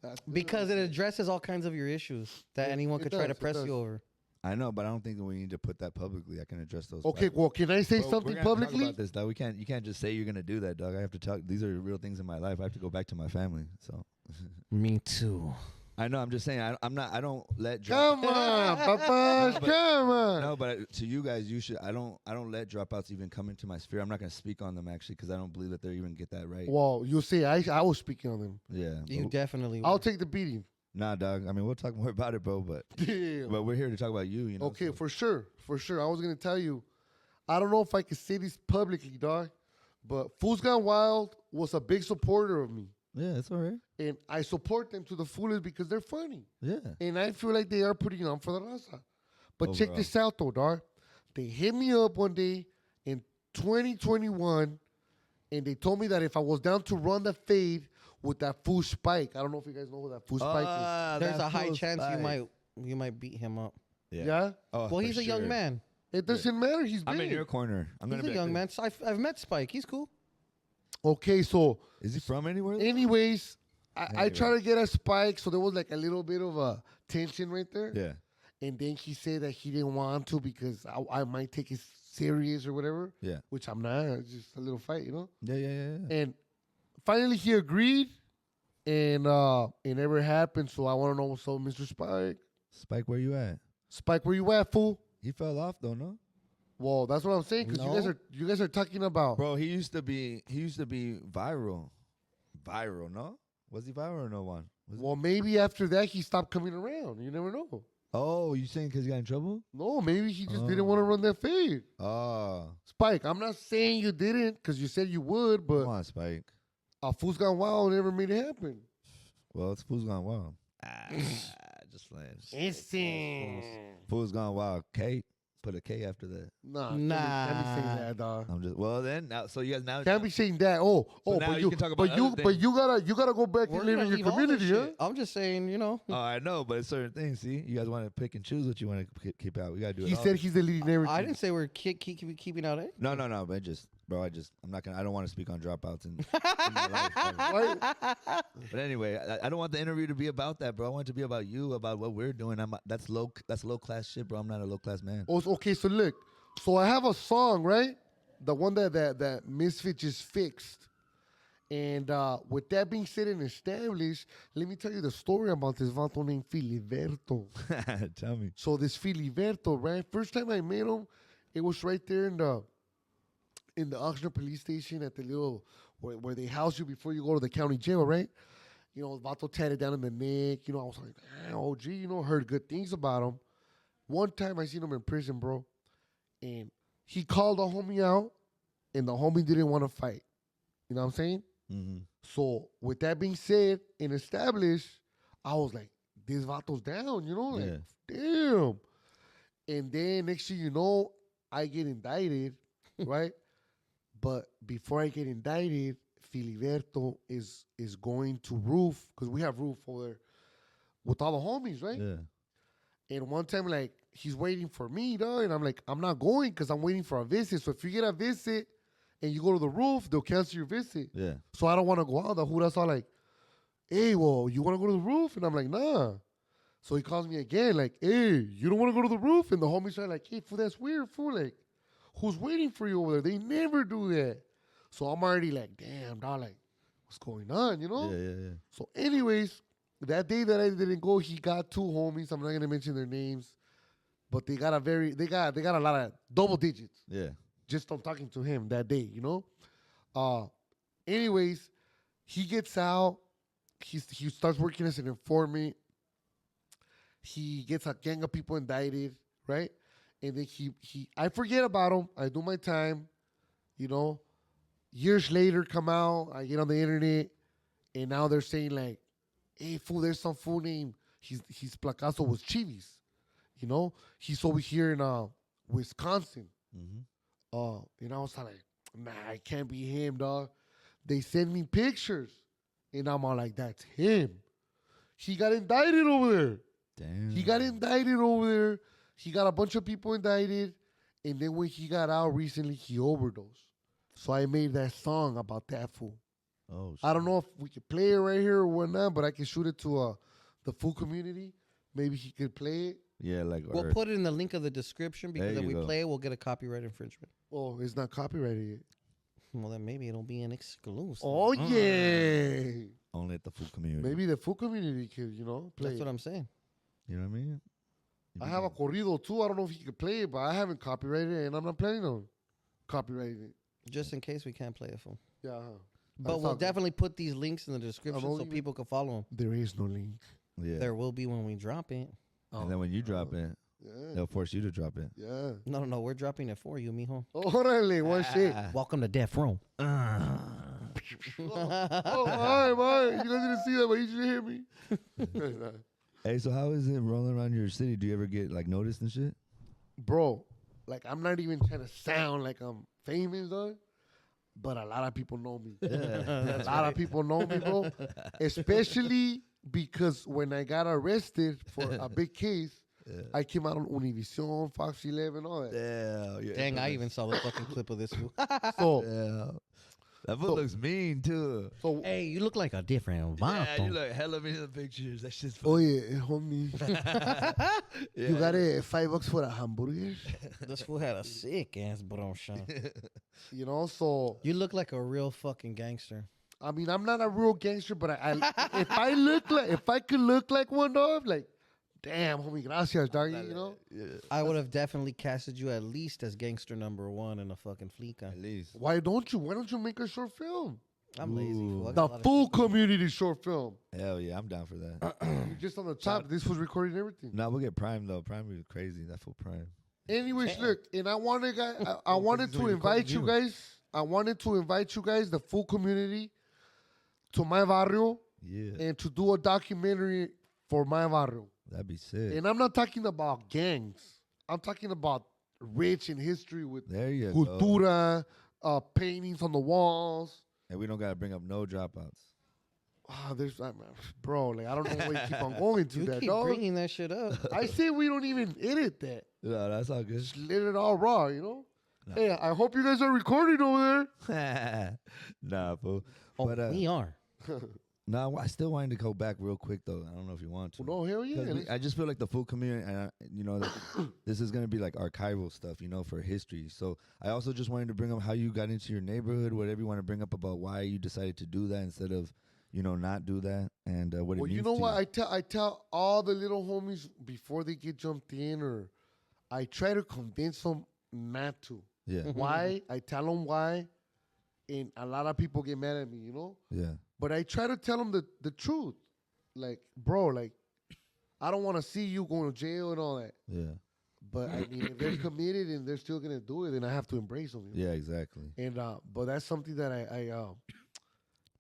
That's Because it addresses all kinds of your issues that anyone it could try to does, it press does. you over. I know, but I don't think that we need to put that publicly. I can address those. Okay, privately. well, can I say Bro, something we're gonna talk publicly? about this, dog. We can't. You can't just say you're gonna do that, dog. I have to talk. These are real things in my life. I have to go back to my family. So Me too. I know. I'm just saying. I'm not. I don't let. Come on, papas, but- come on. No, but to you guys, you should. I don't let dropouts even come into my sphere. I'm not gonna speak on them actually because I don't believe that they even get that right. Well, you'll see. I was speaking on them. Yeah. You but- definitely I'll will. take the beating. Nah, dog. I mean, we'll talk more about it, bro. But Damn. but we're here to talk about you. You know. Okay, so- for sure. I was gonna tell you. I don't know if I can say this publicly, dog, but Fools Gone Wild was a big supporter of me. Yeah, it's all right. And I support them to the fullest because they're funny. Yeah. And I feel like they are putting on for the raza. But check Overall. this out, though, dog. They hit me up one day in 2021, and they told me that if I was down to run the fade with that fool Spike, I don't know if you guys know who that fool Spike is. There's a high chance you might beat him up. Yeah? Oh, Well, he's for a young sure. man. It doesn't matter. He's big. I'm in your corner. He's a young man. So I've met Spike. He's cool. Okay, so Is he from anywhere? anyways, I tried to get a Spike, so there was like a little bit of a tension right there. Yeah. And then he said that he didn't want to because I might take it serious or whatever. Yeah. Which I'm not. It's just a little fight, you know? Yeah. And finally he agreed, and it never happened. So I want to know what's up, Mr. Spike. Spike, where you at? Spike, where you at, fool? He fell off though, no? Well, that's what I'm saying, because you guys are talking about. Bro, he used to be viral. Viral, no? Was he viral or no one? Well, maybe after that he stopped coming around. You never know. Oh, you saying because he got in trouble? No, maybe he just didn't want to run that fade. Oh. Spike, I'm not saying you didn't, because you said you would, but Come on, Spike. a Fool's Gone Wild never made it happen. Well, it's Fool's Gone Wild. Just playing. Instant. Fool's Gone Wild. K. Put a K after that. Nah. Can't be saying that, dog. I'm just then now. So you guys now Can't be saying that. Oh, now but you can talk about other but you gotta go back and live in your community, huh? I'm just saying, you know. Oh, I know, but it's certain things. See, you guys want to pick and choose what you want to keep out. We gotta do it. He all. said he's deleting everything. I didn't say we're keeping out anything. No. But I'm not gonna. I don't want to speak on dropouts in my life. Right? But anyway, I don't want the interview to be about that, bro. I want it to be about you, about what we're doing. That's low class shit, bro. I'm not a low class man. Oh, okay, so look. So I have a song, right? The one that Misfit just fixed. And with that being said and established, let me tell you the story about this vato named Filiberto. Tell me. So this Filiberto, right? First time I met him, it was right there in the Oxnard police station at the little where they house you before you go to the county jail, right? You know, vato tatted down in the neck. You know, I was like, OG, you know, heard good things about him. One time I seen him in prison, bro. And he called a homie out, and the homie didn't want to fight. You know what I'm saying? Mm-hmm. So with that being said and established, I was like, this vato's down, you know? Like, damn. And then next thing you know, I get indicted, right? But before I get indicted, Filiberto is going to roof, because we have roof over there with all the homies, right? Yeah. And one time, like, he's waiting for me, dog. And I'm like, I'm not going because I'm waiting for a visit. So if you get a visit and you go to the roof, they'll cancel your visit. Yeah. So I don't want to go out. The Huda's all like, hey, well, you want to go to the roof? And I'm like, nah. So he calls me again, like, hey, you don't want to go to the roof? And the homies are like, hey, fool, that's weird, fool. Like, who's waiting for you over there? They never do that. So I'm already like, damn, dog, like, what's going on, you know? Yeah. So anyways, that day that I didn't go, he got two homies. I'm not going to mention their names. But they got a lot of double digits. Yeah. Just from talking to him that day, you know? Anyways, he gets out. He starts working as an informant. He gets a gang of people indicted, right? And then I forget about him. I do my time, you know? Years later, come out. I get on the internet. And now they're saying like, hey, fool, there's some fool named, his placazo was Chivis. You know, he's over here in Wisconsin. Mm-hmm. And I was like, nah, it can't be him, dog. They send me pictures, and I'm all like, that's him. He got indicted over there. Damn. He got indicted over there. He got a bunch of people indicted, and then when he got out recently, he overdosed. So I made that song about that fool. Oh, shit. I don't know if we could play it right here or whatnot, but I can shoot it to the fool community. Maybe he could play it. Yeah, like We'll put it in the link of the description because if we play it, we'll get a copyright infringement. Oh, it's not copyrighted yet. Well, then maybe it'll be an exclusive. Oh, yeah. only at the full community. Maybe the full community could, you know, play That's it. what I'm saying. You know what I mean? I have a corrido, too. I don't know if he could play it, but I haven't copyrighted it, and I'm not planning on copyrighting it. Just in case we can't play it, fool. Yeah. But we'll definitely put these links in the description so people can follow them. There is no link. Yeah. There will be when we drop it. And then when you drop it, they'll force you to drop it. Yeah. No, we're dropping it for you, mijo. Órale, one shit. Welcome to Death Row. all right. You guys didn't see that, but you should hear me. Hey, so how is it rolling around your city? Do you ever get like noticed and shit? Bro, like I'm not even trying to sound like I'm famous, dog. But a lot of people know me. A lot of people know me, bro. Especially because when I got arrested for a big case, I came out on Univision, Fox 11, all that. Yeah. Dang, I even saw the fucking clip of this fool. So, Yeah. That fool looks mean too. so Hey, you look like a different vato. Yeah, you look hella mean in the pictures. That shit's oh funny. yeah, homie. Yeah. You got it $5 for a hamburger? This fool had a sick ass broncha. You know, so You look like a real fucking gangster. I mean, I'm not a real gangster, but if I could look like one, dog, like, damn, homie, gracias, doggy, you know? Yeah. I would have definitely casted you at least as gangster #1 in a fucking fleeka. At least. Why don't you make a short film? I'm lazy. Fool. I got The a lot of full shit to do. community short film. Hell yeah, I'm down for that. You're just on the top. This was recording everything. Nah, we'll get Prime though. Prime is crazy. That full Prime. Anyways, look, and I wanted to invite you guys. I wanted to invite you guys, the full community, to my barrio Yeah. and to do a documentary for my barrio. That'd be sick. And I'm not talking about gangs. I'm talking about rich in history with There you go. cultura, paintings on the walls. And we don't gotta bring up no dropouts. Bro, like I don't know why you keep on going to You that, keep dog. bringing that shit up. I say we don't even edit that. No, that's all good. Just let it all raw, you know? No. Hey, I hope you guys are recording over there. Nah, fool. Oh, But we are. no, I still wanted to go back real quick though. I don't know if you want to. Well, no, hell yeah. 'Cause I just feel like the full community, and this is gonna be like archival stuff, for history. So I also just wanted to bring up how you got into your neighborhood, whatever you want to bring up about why you decided to do that instead of, not do that, and what it Well, means you know to what? I tell all the little homies before they get jumped in, or I try to convince them not to. Yeah, Why? I tell them why, and a lot of people get mad at me, yeah, But I try to tell them the truth. Like, bro, like, I don't want to see you going to jail and all that. yeah, But I mean, if they're committed and they're still gonna do it, then I have to embrace them. yeah, exactly. And but that's something that I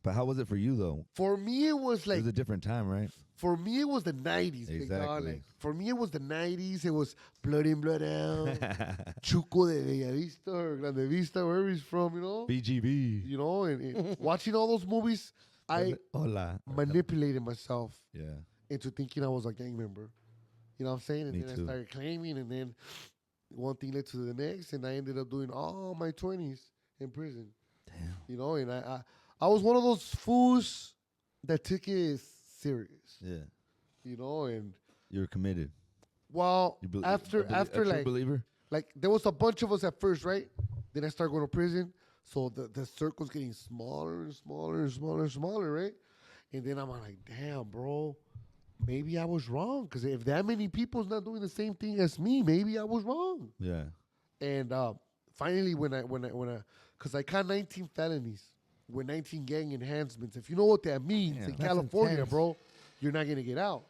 But how was it for you though? for me it was It like was a different time, right? for me it was the '90s. Big dog. Exactly. Like, for me it was the '90s. It was Blood in, Blood out, Chuco de Bellavista or Grande Vista, wherever he's from, BGB. And watching all those movies, I Hola. manipulated myself Yeah, into thinking I was a gang member. You know what I'm saying? And Me then too. I started claiming, and then one thing led to the next, and I ended up doing all my 20s in prison. damn. And I was one of those fools that took it serious. Yeah, And you were committed. well, You bel- after a true like believer. there was a bunch of us at first, right? Then I started going to prison, so the circle's getting smaller and smaller and smaller and smaller, right? And then I'm like, damn, bro, maybe I was wrong, because if that many people's not doing the same thing as me, maybe I was wrong. Yeah, And finally, because I caught 19 felonies with 19 gang enhancements. If you know what that means Damn, in that's California, intense. bro, you're not gonna get out.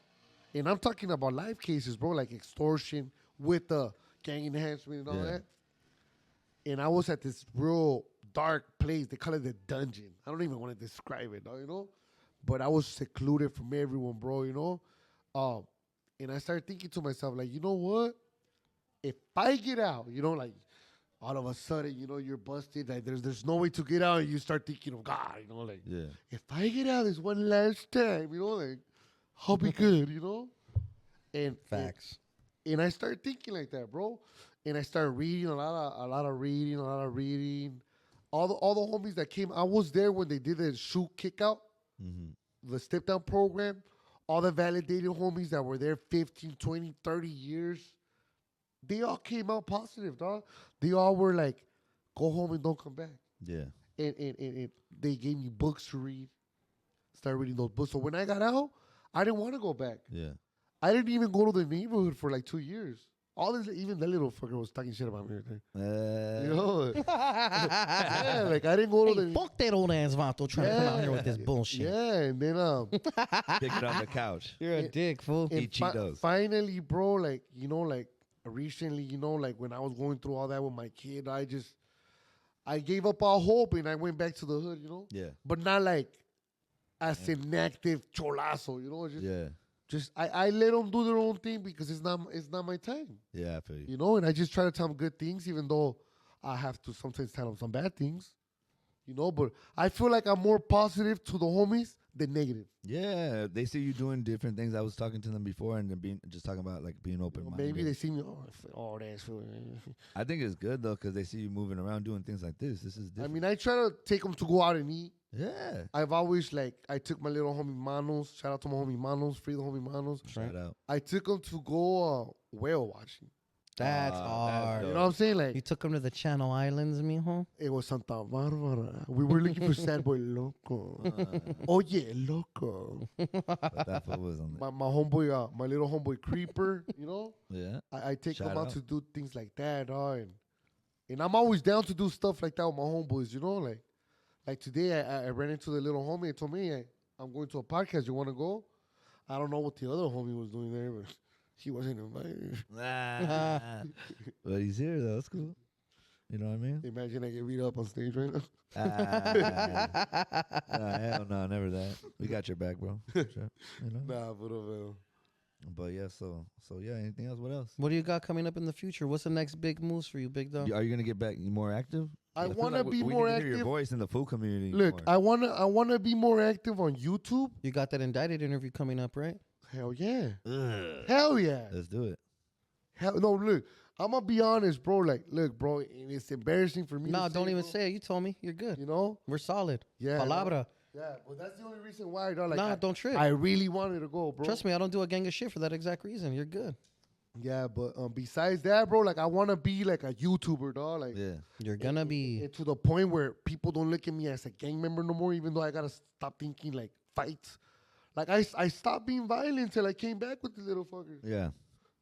And I'm talking about live cases, bro, like extortion with the gang enhancement and all Yeah. that. And I was at this real dark place. They call it the dungeon. I don't even want to describe it, But I was secluded from everyone, bro, And I started thinking to myself, like, you know what? If I get out, like, all of a sudden, you're busted. Like, there's no way to get out. And you start thinking of God, like, yeah, if I get out this one last time, like, I'll be good, And Facts. And I started thinking like that, bro. And I started reading a lot of reading. All the homies that came, I was there when they did the shoot kick out, the step down program. All the validated homies that were there 15, 20, 30 years, they all came out positive, dog. They all were like, go home and don't come back. yeah. And they gave me books to read. Started reading those books. So when I got out, I didn't want to go back. Yeah. I didn't even go to the neighborhood for like 2 years. All this, even that little fucker was talking shit about me right there. Yeah, like I didn't go to Hey, the. fuck that old ass vato trying to come out here with this bullshit. Yeah, and then Stick it on the couch. You're a dick, fool. and Eat Cheetos. finally, bro, like like recently, like when I was going through all that with my kid, I I gave up all hope and I went back to the hood, you know? Yeah. But not like as an active cholazo, you know? Just I let them do their own thing because it's not my time. Yeah, I feel you. You know, and I just try to tell them good things, even though I have to sometimes tell them some bad things. You know, but I feel like I'm more positive to the homies than negative. Yeah, they see you doing different things. I was talking to them before, and they're just talking about like being open minded. Maybe they see me, that's. I think it's good though because they see you moving around doing things like this. This is different. I mean, I try to take them to go out and eat. Yeah. I've always I took my little homie Manos. Shout out to my homie Manos. Free the homie Manos. Shout out. I took him to go whale watching. That's hard. You know what I'm saying? Like You took him to the Channel Islands, mijo? it was Santa Barbara. We were looking for Sad Boy Loco. Oye, Loco. But that fool was on there. My homeboy, my little homeboy Creeper, you know? Yeah. I take Shout them out out. to do things like that, and I'm always down to do stuff like that with my homeboys, you know? Like today, I ran into the little homie and told me, hey, I'm going to a podcast. You want to go? I don't know what the other homie was doing there, but he wasn't invited. But he's here though. That's cool. You know what I mean? Imagine I get beat up on stage right now. Hell no, never that. We got your back, bro. Sure. You know? Nah, But yeah, so yeah. Anything else? What else? What do you got coming up in the future? What's the next big moves for you, big dog? Are you gonna get back more active? I feel want to be we more need to hear your active. voice in the food community. Look, more. I wanna be more active on YouTube. You got that indicted interview coming up, right? Hell yeah. Ugh. Hell yeah. Let's do it. Hell no, look. I'm gonna be honest, bro. Look, bro, and it's embarrassing for me. No, to don't say, even bro. say it. You told me. You're good. You know? We're solid. Yeah. Palabra. Yeah, but that's the only reason why, dog. Nah, don't trip. I really wanted to go, bro. Trust me, I don't do a gang of shit for that exact reason. You're good. Yeah, but besides that, bro, I want to be like a YouTuber, dog. Yeah. You're gonna be. And to the point where people don't look at me as a gang member no more, even though I gotta stop thinking like fights. I stopped being violent until I came back with the little fuckers. Yeah.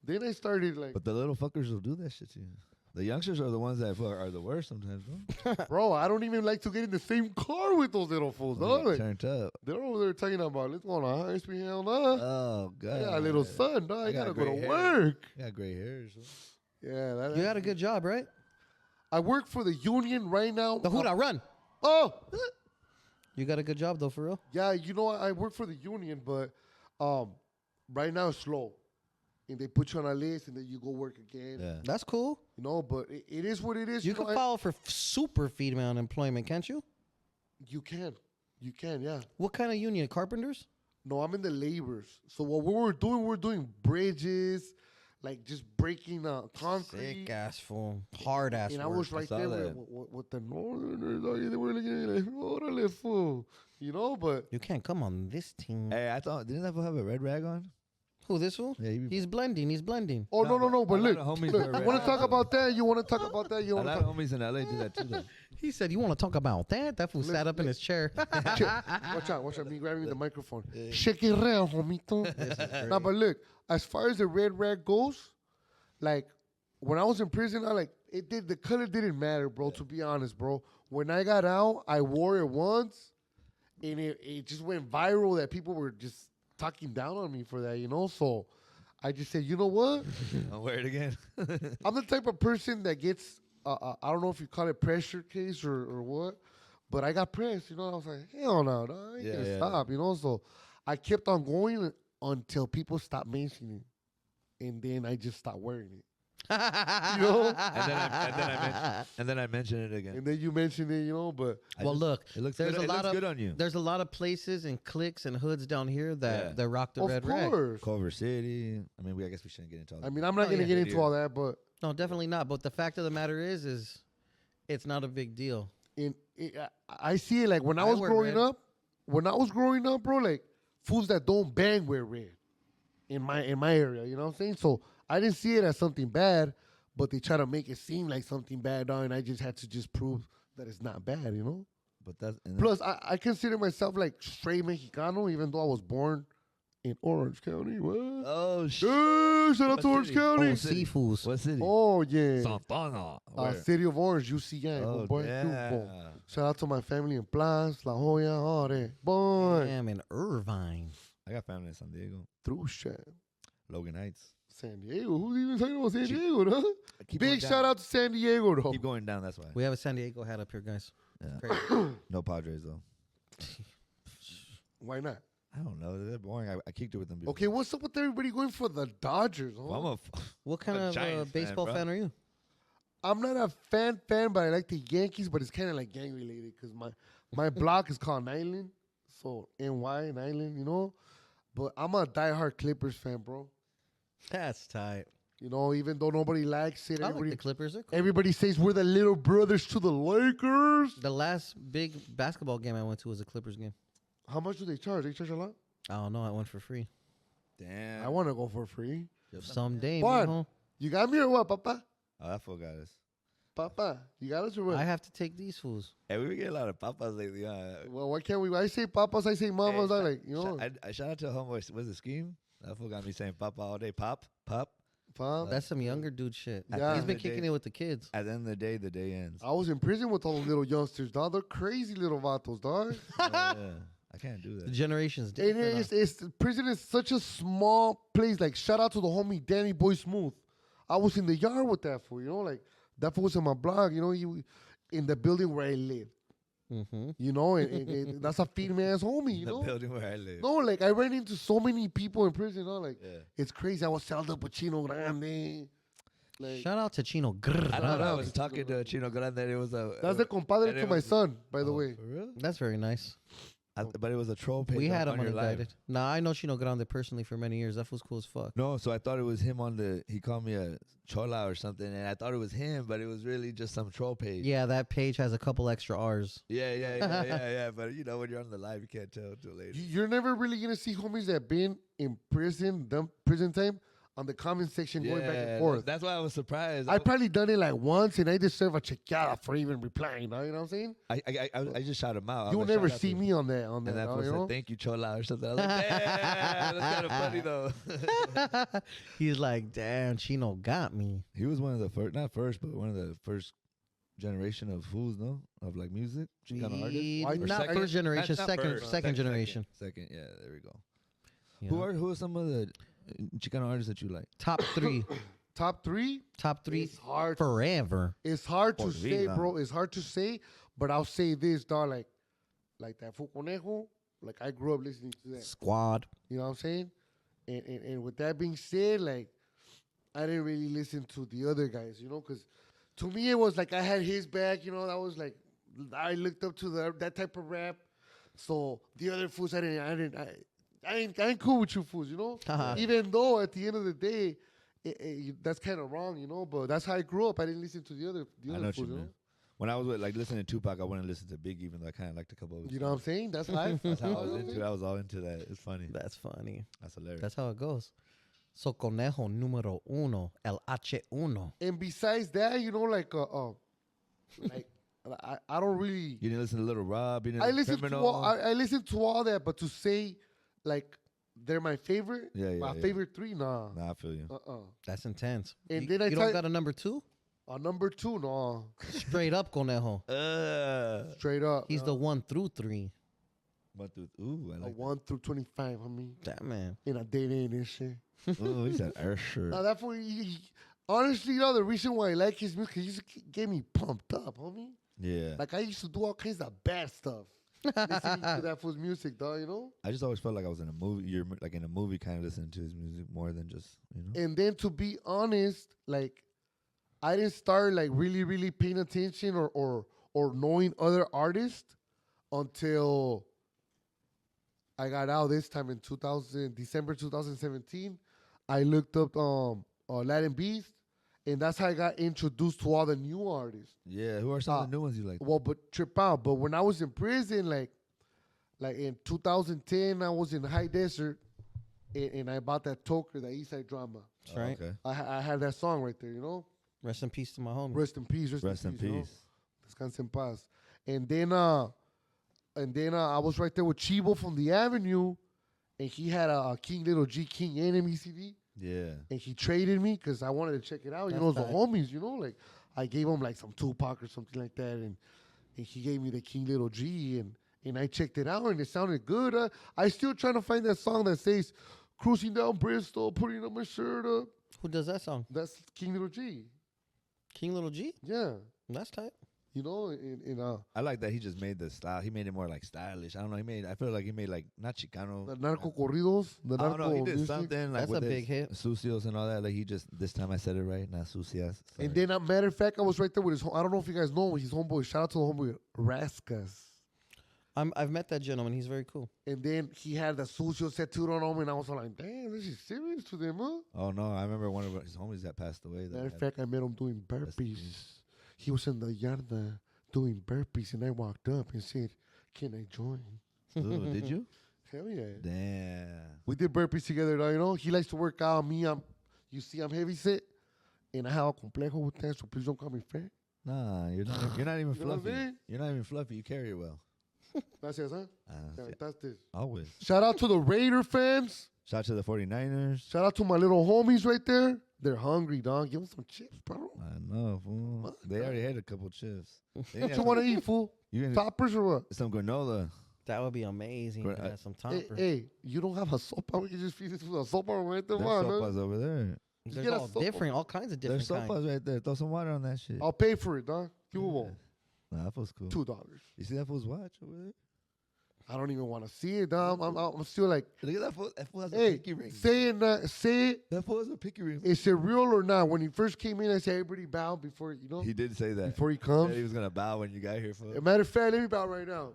Then I started like, But the little fuckers will do that shit to you. The youngsters are the ones that are the worst sometimes, bro. bro, I don't even like to get in the same car with those little fools, dog. Like, Turned up. they're over there talking about, let's go on a high speed, hell no. Oh god. I got a little son, dog. I got gotta go to gray hair. work. I got gray hairs. Yeah, You had a good job, right? I work for the union right now. The Huda run. Oh, You got a good job though, for real. yeah. You know, I work for the union, but right now it's slow, and they put you on a list, and then you go work again. Yeah. That's cool. You know, but it is what it is. You know, can file for super female unemployment, can't you? You can, yeah. What kind of union? Carpenters? No, I'm in the laborers. So what we're doing bridges, like just breaking concrete. Sick ass fool. Hard ass And I work. was right saw there that. with the northerners. They were looking at me like, orale, fool. You know, but You can't come on this team. Hey, I thought didn't that fool have a red rag on? Who, this fool? Yeah, He's blending. He's blending. oh no. But a lot look, of homies look, wear you red want to talk hats. about that? You want to talk about that? You A want lot to of homies in LA do that too, though. He said, "You want to talk about that?" That fool sat up in his chair. Watch out. Me grabbing the microphone. Shake it around, homito. Nah, but look, as far as the red rag goes, like when I was in prison, the color didn't matter, bro. To be honest, bro. When I got out, I wore it once, and it just went viral that people were just talking down on me for that, you know. So I just said, you know what? I'll wear it again. I'm the type of person that gets, I don't know if you call it pressure case or what, but I got pressed, you know. I was like, hell no, I ain't gonna stop, you know. So I kept on going until people stopped mentioning it, and then I just stopped wearing it. You know? and then I mentioned it again. And then you mentioned it, you know, but Well, look, It looks there's good. a It lot looks of good on you. there's a lot of places and cliques and hoods down here that rock the of red rag. course. Culver City. I mean, I guess we shouldn't get into all that. I mean, I'm not Oh, gonna yeah. get into all that, but No, definitely not. But the fact of the matter is it's not a big deal. I see it like when I I was wear growing red. up. When I was growing up, bro, like fools that don't bang wear red in my area. You know what I'm saying? So I didn't see it as something bad, but they try to make it seem like something bad, and I just had to just prove that it's not bad. You know. But that's Plus, I consider myself like straight Mexicano, even though I was born in Orange County. What? oh shit. Hey, shout out What to Orange city? County. Oh, seafools. What city? Oh yeah. Santana. Where? City of Orange, UCI. Oh, boy. yeah. Shout out to my family in Plas, La Jolla, all that. Boy. Damn, in Irvine. I got family in San Diego, Through shit. Logan Heights. San Diego. Who's even talking about San Diego, huh? Big shout out to San Diego, though. Keep going down. That's why. We have a San Diego hat up here, guys. Yeah. No Padres though. Why not? I don't know. They're boring. I kicked it with them before. Okay, what's up with everybody going for the Dodgers? Huh? Well, What kind of Giants baseball fan are you? I'm not a fan, but I like the Yankees, but it's kind of like gang related because my block is called Nyland, so NY Nyland, you know. But I'm a diehard Clippers fan, bro. That's tight. You know, even though nobody likes it, I like the Clippers. They're cool. everybody says we're the little brothers to the Lakers. The last big basketball game I went to was a Clippers game. How much do they charge? They charge a lot? I don't know. I went for free. damn. I want to go for free. Someday, Juan, mijo. you got me or what, Papa? Oh, that fool got us. Papa, you got us or what? I have to take these fools. Hey, we get a lot of papas lately. Well, why can't we? I say papas, I say mamas. I like, you know. I shout out to a homeboy. Was it Scheme? That fool got me saying papa all day. Pop. That's some younger dude shit. Yeah. He's been kicking it with the kids. At the end of the day ends. I was in prison with all the little youngsters, dog. They're crazy little vatos, dog. Yeah. I can't do The that. generation's It different. is. Prison is such a small place. Like, shout out to the homie Danny Boy Smooth. I was in the yard with that fool, you know, like that fool was in my blog, you know, in the building where I live. Mm-hmm. You know, and that's a female ass homie, you The know. building where I live. No, like I ran into so many people in prison, you know, like Yeah. it's crazy. I was selling up a Chino Grande. Like, Shout out to Chino. Grrr. I know. Shout I out was to talking to Chino Grande. It was a. that's the compadre and to it my was- son, by the Oh, way. For real? That's very nice. But it was a troll page. We had him on your live. uninvited. Nah, I know Chino Grande personally for many years. That was cool as fuck. No, so I thought it was him on the. He called me a chola or something, and I thought it was him, but it was really just some troll page. Yeah, that page has a couple extra R's. Yeah. But you know, when you're on the live, you can't tell until later. You're never really gonna see homies that been in prison, done prison time, on the comment section going back and forth. That's why I was surprised. I probably done it like once, and I deserve a chequeada for even replying. You know what I'm saying? I just shot him out. I was You'll like, never shout out see to- me on that. And that dog, fool you said, know? "Thank you, chola" or something. I was like, "Damn, that's kind of funny though." He's like, damn, Chino got me. He was one of the first, not first, but one of the first generation of fools, no, of like music, Chicano artists. Why- Or Not second? first generation, Not second first. second generation. Second, yeah, there we go. Yeah. Who are some of the Chicano artists that you like? Top three? Top three? Top three It's hard. forever. It's hard to Por say, vida. bro. It's hard to say, but I'll say this, dog. Like that Fu Conejo. Like I grew up listening to that. Squad. You know what I'm saying? And with that being said, like I didn't really listen to the other guys, you know, because to me it was like I had his back, you know. That was like I looked up to that type of rap. So the other fools, I ain't cool with you fools, you know. Uh-huh. Even though at the end of the day, that's kind of wrong, you know. But that's how I grew up. I didn't listen to the I other know what you fools, you mean. know. When I was listening to Tupac, I wouldn't listen to Big, even though I kind of liked a couple of his You know what I'm songs. saying? That's life. That's how I was into it. I was all into that. It's funny. That's funny. That's hilarious. That's how it goes. So Conejo número uno, el H1. And besides that, you know, like I don't really. You didn't listen to Little Rob. You didn't I listen listen to to Criminal. I listen to all that, but to say like they're my favorite, my yeah. favorite three, nah. Nah, I feel you. That's intense. And you then I you tell- don't got a number two? Number two, no. Straight up Conejo. Straight up. He's the 1 through 3. Ooh, I a like 1 through 25. I mean, That man. in a day and this shit. that. Ooh, he said Usher. Now that for honestly, you know, the reason why I like his music, he used to get me pumped up, homie. Yeah. Like I used to do all kinds of bad stuff. Listening to that fool's music, dog, you know. I just always felt like I was in a movie. You're like in a movie, kind of listening to his music more than just, you know. And then to be honest, like I didn't start like really paying attention or knowing other artists until I got out this time in December 2017. I looked up Latin Beast, and that's how I got introduced to all the new artists. Yeah. Who are some of the new ones you like? Well, but trip out. But when I was in prison, like in 2010, I was in High Desert, and I bought that Toker, the Eastside Drama. That's right. Okay. I had that song right there, you know. Rest in peace to my homie. Rest in peace. Rest in you know? peace. Descanse en paz. And then I was right there with Chivo from the Avenue, and he had a King Little G King Enemy CD, Yeah. and he traded me because I wanted to check it out. You That's know, the tight. homies. You know, like I gave him like some Tupac or something like that, and he gave me the King Little G, and I checked it out, and it sounded good. I still trying to find that song that says "Cruising down Bristol, putting on my shirt up." Who does that song? That's King Little G. King Little G? Yeah. That's tight. You know, I like that he just made the style. He made it more like stylish. I don't know. I feel like he made like not Chicano. the narco corridos, the I don't narco know. He did music. something like That's with a his big hit. Sucios and all that. Like he just this time I said it right, not Sucias. And then, matter of fact, I was right there with I don't know if you guys know his homeboy. Shout out to the homeboy Rascas. I've met that gentleman. He's very cool. And then he had the sucio tattooed on him, and I was like, damn, this is serious to them, huh? Oh no, I remember one of his homies that passed away. Matter of fact, I met him doing burpees. He was in the yard doing burpees, and I walked up and said, can I join? Ooh, did you? Hell yeah. Damn. We did burpees together, though, you know? He likes to work out. You see, I'm heavy set, and I have a complejo with that, so please don't call me fat. Nah, you're not. You're not even You know what I'm fluffy. saying? You're not even fluffy. You carry it well. Gracias, huh? Yeah, That's this. always. Shout out to the Raider fans. Shout out to the 49ers. Shout out to my little homies right there. They're hungry, dog. Give them some chips, bro. I know, fool. What? They already had a couple chips. What you want to eat, fool? You can Toppers or what? some granola. That would be amazing. Great. To have some Hey, topper. you don't have a sopa? We can just feed this with a sopa right there, There's man. sopas over there. There's get a all sopa. different, all kinds of There's different kinds. sopas right there. Throw some water on that shit. I'll pay for it, dog. You Yeah. won't. Nah, that feels cool. $2. You see that fool's watch over there? I don't even want to see it, dog. I'm still like, Look at that fool. That fool has a hey, pinky ring. say it. That fool has a pinky ring. Is it real or not? When he first came in, I said everybody bow before, He did say that. before he He comes. said he was gonna bow when you got here, fool. As a matter of fact, let me bow right now.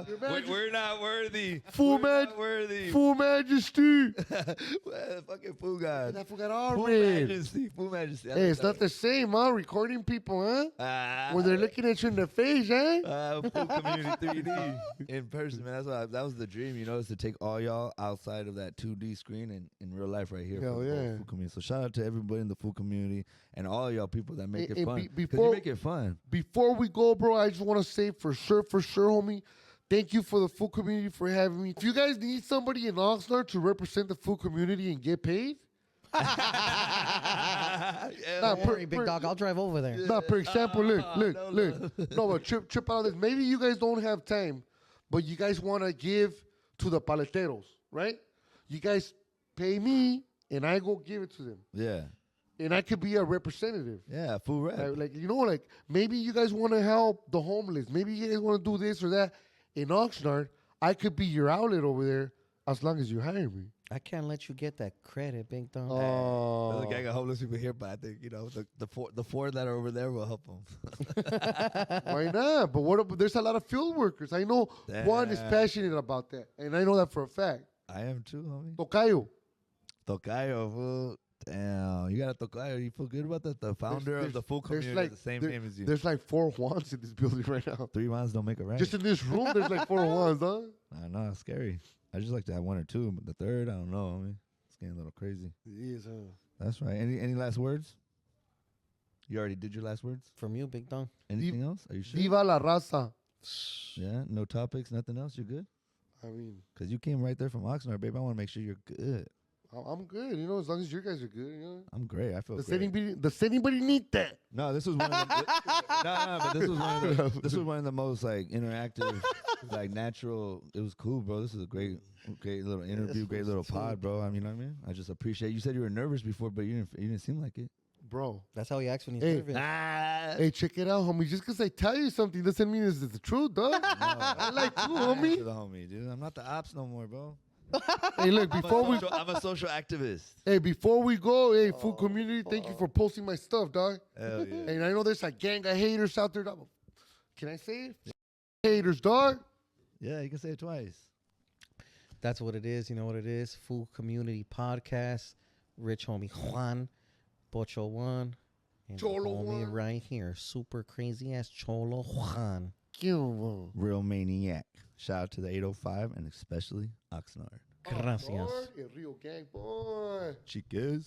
Your We're not worthy. Full We're man- not worthy. Full Majesty. Fucking fool God. That fool got all Full red. majesty. Full majesty. I Hey, like it's not the same, huh? Recording people, huh? that. When they're looking at you in the face, eh? Full community 3D in person, man. That was the dream, you know, is to take all y'all outside of that 2D screen and in real life right here. Hell for the whole yeah. Full community. So shout out to everybody in the full community and all y'all people that make And- it and fun. be- 'Cause before- you make it fun. Before we go, bro, I just want to say for sure, homie, thank you for the full community for having me. If you guys need somebody in Oxnard to represent the full community and get paid, Yeah, Nah, Don't worry, big dog. I'll drive over there. no, for example, look. no. No, but trip out of this. Maybe you guys don't have time, but you guys want to give to the paleteros, right? You guys pay me, and I go give it to them. yeah. And I could be a representative. Yeah, full rep. Like maybe you guys want to help the homeless. Maybe you guys want to do this or that. In Oxnard, I could be your outlet over there as long as you hire me. I can't let you get that credit, big dog. There's a gang of homeless people here, but I think, you know, the four that are over there will help them. Why not? But there's a lot of field workers. I know Juan is Damn. passionate about that, and I know that for a fact. I am too, homie. Tocayo. Tocayo, fool. Damn, you got a Tocayo. You feel good about that? The founder of the full community has the same name as you. There's like 4 Juans in this building right now. 3 rounds don't make a right. Just in this room, there's like 4 Juans, huh? I know, it's scary. I just like to have 1 or 2, but the third, I don't know. I mean, it's getting a little crazy. It is, huh? That's right. Any last words? You already did your last words? From you, big dog. Anything else? Are you sure? Viva la raza. Yeah, no topics, nothing else? You're good? I mean, Because you came right there from Oxnard, babe. I want to make sure you're good. I'm good, as long as you guys are good, I'm great. I feel Does great. anybody need that? No, this was one of the, no, but this was one of the most like interactive, like natural. It was cool, bro. This is a great little interview, great little pod, bro. I mean, I just appreciate. You said you were nervous before, but you didn't seem like it. Bro. That's how he acts when he's Hey. nervous. Hey, check it out, homie. Just because I tell you something doesn't mean it's the truth, dog. I like you, homie. The homie, dude. I'm not the ops no more, bro. Hey, look, I'm a social activist. before we go, hey, full community, thank you for posting my stuff, dog. Hell yeah. And I know there's a gang of haters out there. Dog. Can I say it? Haters, dog. Yeah, you can say it twice. That's what it is. You know what it is? Full Community Podcast. Rich homie Juan. Pocho Juan. And the Cholo homie Juan. right here. Super crazy ass Cholo Juan. Real maniac. Shout out to the 805 and especially Oxnard. Gracias. El Rio gang, boy. Chicas.